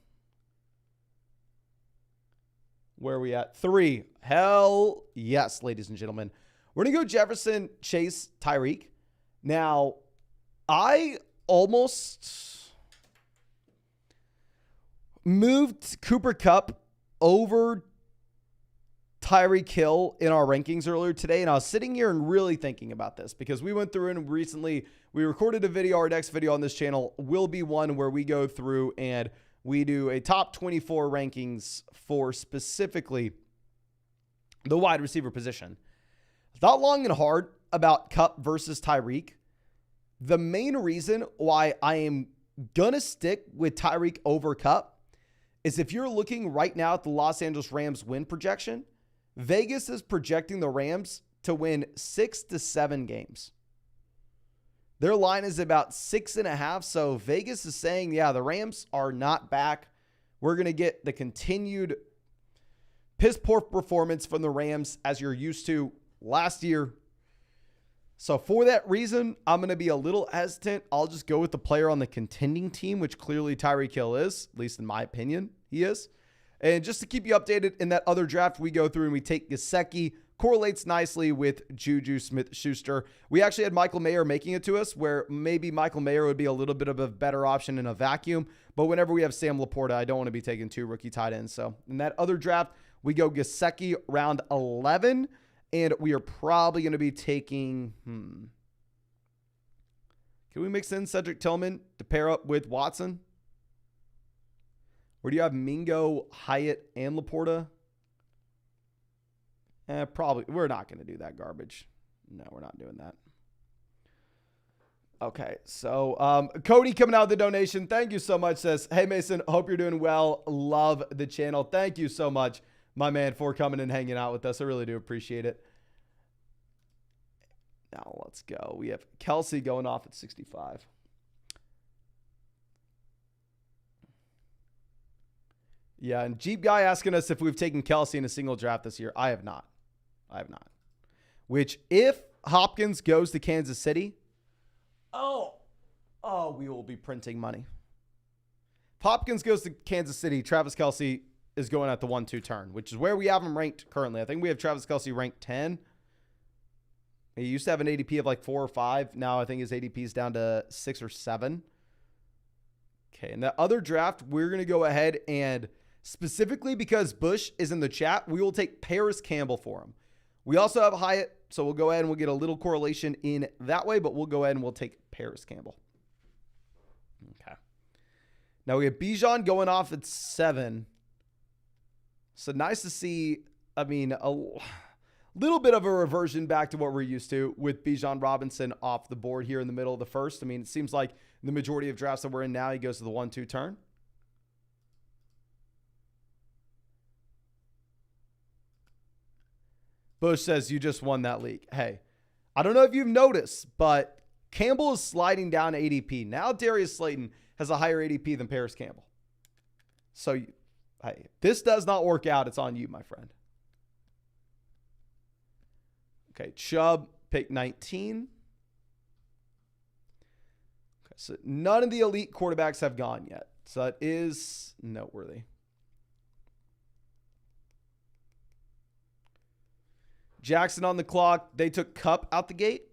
Where are we at? 3. Hell yes, ladies and gentlemen. We're going to go Jefferson, Chase, Tyreek. Now, I almost moved Cooper Kupp over Tyreek Hill in our rankings earlier today, and I was sitting here and really thinking about this because we went through and recently we recorded a video. Our next video on this channel will be one where we go through and we do a top 24 rankings for specifically the wide receiver position. Thought long and hard about Kupp versus Tyreek. The main reason why I am going to stick with Tyreek over Kupp is if you're looking right now at the Los Angeles Rams win projection, Vegas is projecting the Rams to win 6 to 7 games. Their line is about 6.5. So Vegas is saying, yeah, the Rams are not back. We're going to get the continued piss poor performance from the Rams as you're used to last year. So for that reason, I'm going to be a little hesitant. I'll just go with the player on the contending team, which clearly Tyreek Hill is, at least in my opinion, he is. And just to keep you updated, in that other draft we go through and we take Gesicki, correlates nicely with Juju Smith-Schuster. We actually had Michael Mayer making it to us, where maybe Michael Mayer would be a little bit of a better option in a vacuum. But whenever we have Sam Laporta, I don't want to be taking 2 rookie tight ends. So in that other draft, we go Gesicki round 11. And we are probably going to be taking, can we mix in Cedric Tillman to pair up with Watson? Or do you have Mingo, Hyatt, and Laporta? Probably. We're not going to do that garbage. No, we're not doing that. Okay, so Cody coming out with the donation. Thank you so much. Says, hey, Mason, hope you're doing well. Love the channel. Thank you so much, my man, for coming and hanging out with us. I really do appreciate it. Now let's go. We have Kelsey going off at 65. Yeah, and Jeep Guy asking us if we've taken Kelsey in a single draft this year. I have not. Which, if Hopkins goes to Kansas City, we will be printing money. If Hopkins goes to Kansas City, Travis Kelce is going at the 1-2 turn, which is where we have him ranked currently. I think we have Travis Kelce ranked 10. He used to have an ADP of like 4 or 5. Now I think his ADP is down to 6 or 7. Okay, in that other draft, we're going to go ahead and specifically because Bush is in the chat, we will take Paris Campbell for him. We also have Hyatt, so we'll go ahead and we'll get a little correlation in that way, but we'll go ahead and we'll take Paris Campbell. Okay. Now we have Bijan going off at 7. So nice to see, a little bit of a reversion back to what we're used to with Bijan Robinson off the board here in the middle of the first. It seems like the majority of drafts that we're in now, he goes to the 1-2 turn. Bush says, you just won that league. Hey, I don't know if you've noticed, but Campbell is sliding down ADP. Now Darius Slayton has a higher ADP than Paris Campbell. So, hey, this does not work out. It's on you, my friend. Okay, Chubb, pick 19. Okay, so none of the elite quarterbacks have gone yet. So that is noteworthy. Jackson on the clock. They took Kupp out the gate.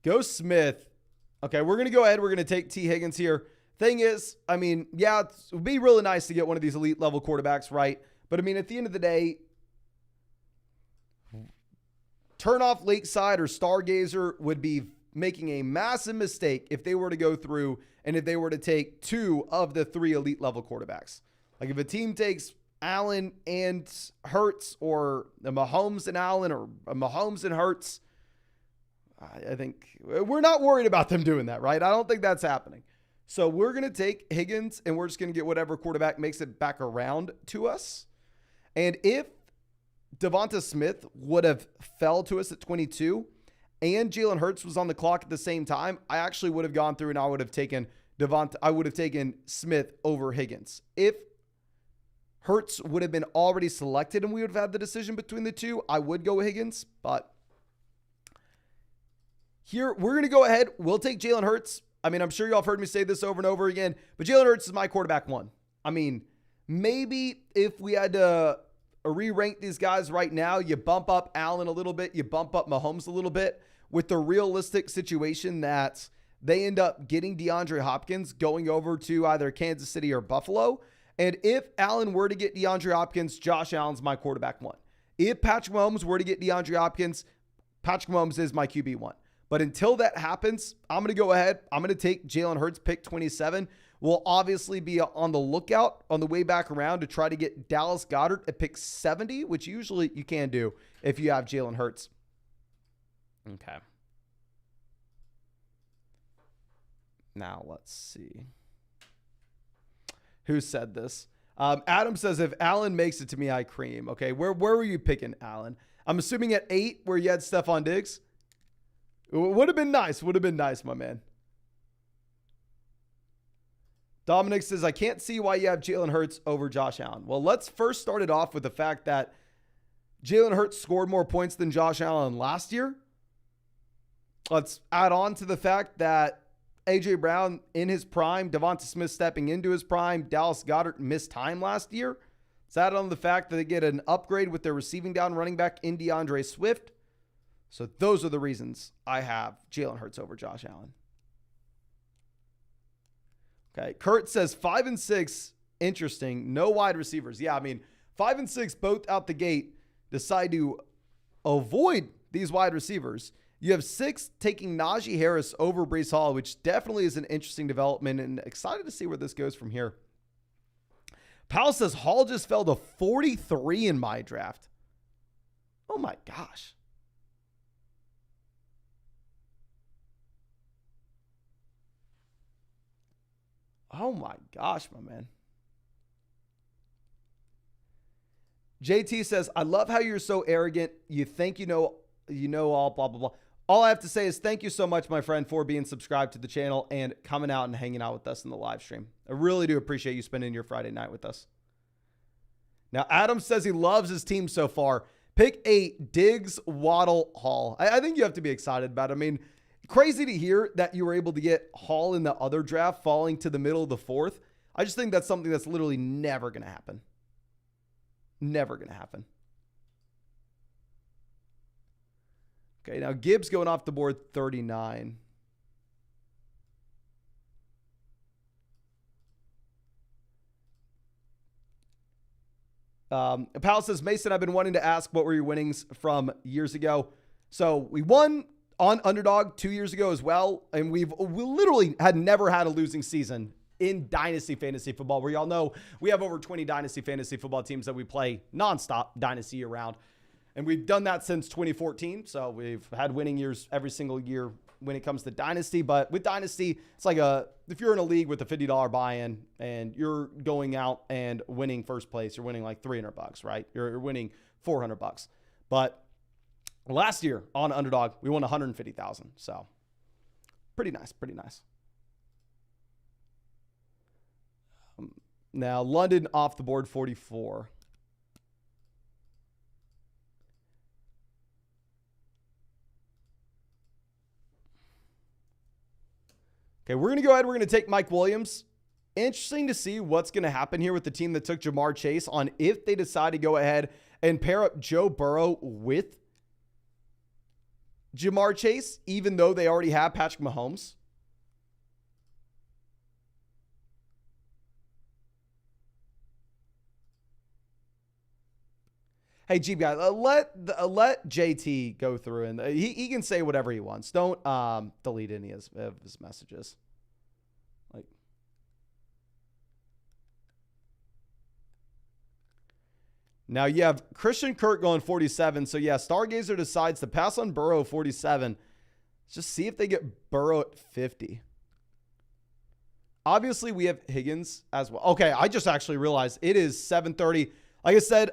Go Smith. Okay, we're going to go ahead. We're going to take T. Higgins here. Thing is, yeah, it would be really nice to get one of these elite level quarterbacks, right? But at the end of the day, turn off Lakeside or Stargazer would be making a massive mistake if they were to go through and if they were to take 2 of the 3 elite level quarterbacks. Like if a team takes Allen and Hurts, or a Mahomes and Allen, or a Mahomes and Hurts, I think we're not worried about them doing that, right? I don't think that's happening. So we're going to take Higgins and we're just going to get whatever quarterback makes it back around to us. And if Devonta Smith would have fell to us at 22 and Jalen Hurts was on the clock at the same time, I actually would have gone through and I would have taken Smith over Higgins. If Hurts would have been already selected and we would have had the decision between the two, I would go Higgins. But here, we're going to go ahead. We'll take Jalen Hurts. I'm sure y'all have heard me say this over and over again, but Jalen Hurts is my quarterback 1. Maybe if we had to re-rank these guys right now, you bump up Allen a little bit, you bump up Mahomes a little bit, with the realistic situation that they end up getting DeAndre Hopkins going over to either Kansas City or Buffalo. And if Allen were to get DeAndre Hopkins, Josh Allen's my quarterback 1. If Patrick Mahomes were to get DeAndre Hopkins, Patrick Mahomes is my QB 1. But until that happens, I'm going to go ahead. I'm going to take Jalen Hurts, pick 27. We'll obviously be on the lookout on the way back around to try to get Dallas Goedert at pick 70, which usually you can do if you have Jalen Hurts. Okay. Now let's see. Who said this? Adam says, if Allen makes it to me, I cream. Okay, where were you picking, Allen? I'm assuming at 8 where you had Stephon Diggs. Would have been nice. Would have been nice, my man. Dominic says, I can't see why you have Jalen Hurts over Josh Allen. Well, let's first start it off with the fact that Jalen Hurts scored more points than Josh Allen last year. Let's add on to the fact that A.J. Brown in his prime, Devonta Smith stepping into his prime, Dallas Goedert missed time last year. Let's add on the fact that they get an upgrade with their receiving down running back in DeAndre Swift. So those are the reasons I have Jalen Hurts over Josh Allen. Okay, Kurt says 5 and 6, interesting. No wide receivers. Yeah, I mean, 5 and 6 both out the gate decide to avoid these wide receivers. You have 6 taking Najee Harris over Breece Hall, which definitely is an interesting development, and excited to see where this goes from here. Powell says Hall just fell to 43 in my draft. Oh my gosh. Oh my gosh, my man. JT says, I love how you're so arrogant. You think you know all, blah, blah, blah. All I have to say is thank you so much, my friend, for being subscribed to the channel and coming out and hanging out with us in the live stream. I really do appreciate you spending your Friday night with us. Now, Adam says he loves his team so far. Pick 8, Diggs, Waddle, Hall. I think you have to be excited about it. I mean, crazy to hear that you were able to get Hall in the other draft falling to the middle of the 4th. I just think that's something that's literally never going to happen. Never going to happen. Okay, now Gibbs going off the board 39. Powell says, Mason, I've been wanting to ask what were your winnings from years ago. So we won on Underdog 2 years ago as well. And we literally had never had a losing season in Dynasty Fantasy Football, where y'all know we have over 20 Dynasty Fantasy Football teams that we play nonstop Dynasty year round. And we've done that since 2014. So we've had winning years every single year when it comes to Dynasty. But with Dynasty, it's like if you're in a league with a $50 buy-in and you're going out and winning first place, you're winning like $300, right? You're winning $400. But last year on Underdog, we won $150,000. So pretty nice, pretty nice. Now London off the board 44. Okay, we're going to go ahead. We're going to take Mike Williams. Interesting to see what's going to happen here with the team that took Jamar Chase on if they decide to go ahead and pair up Joe Burrow with Jamar Chase, even though they already have Patrick Mahomes. Hey, Jeep guy, let JT go through and he can say whatever he wants. Don't delete any of his messages. Like, now you have Christian Kirk going 47. So yeah, Stargazer decides to pass on Burrow 47. Let's just see if they get Burrow at 50. Obviously, we have Higgins as well. Okay, I just actually realized it is 7:30. Like I said,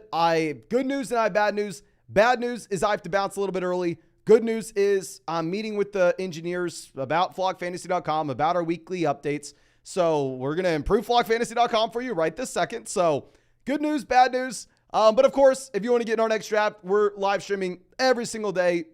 good news and I have bad news. Bad news is I have to bounce a little bit early. Good news is I'm meeting with the engineers about flockfantasy.com, about our weekly updates. So we're going to improve flockfantasy.com for you right this second. So good news, bad news. But of course, if you want to get in our next draft, we're live streaming every single day.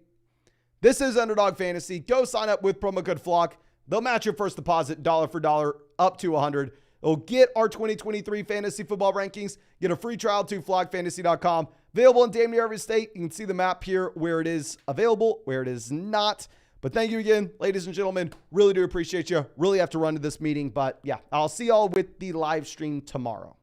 This is Underdog Fantasy. Go sign up with promo code FLOCK. They'll match your first deposit dollar for dollar up to $100. It'll get our 2023 fantasy football rankings. Get a free trial to flogfantasy.com. Available in damn near every state. You can see the map here where it is available, where it is not. But thank you again, ladies and gentlemen. Really do appreciate you. Really have to run to this meeting. But yeah, I'll see y'all with the live stream tomorrow.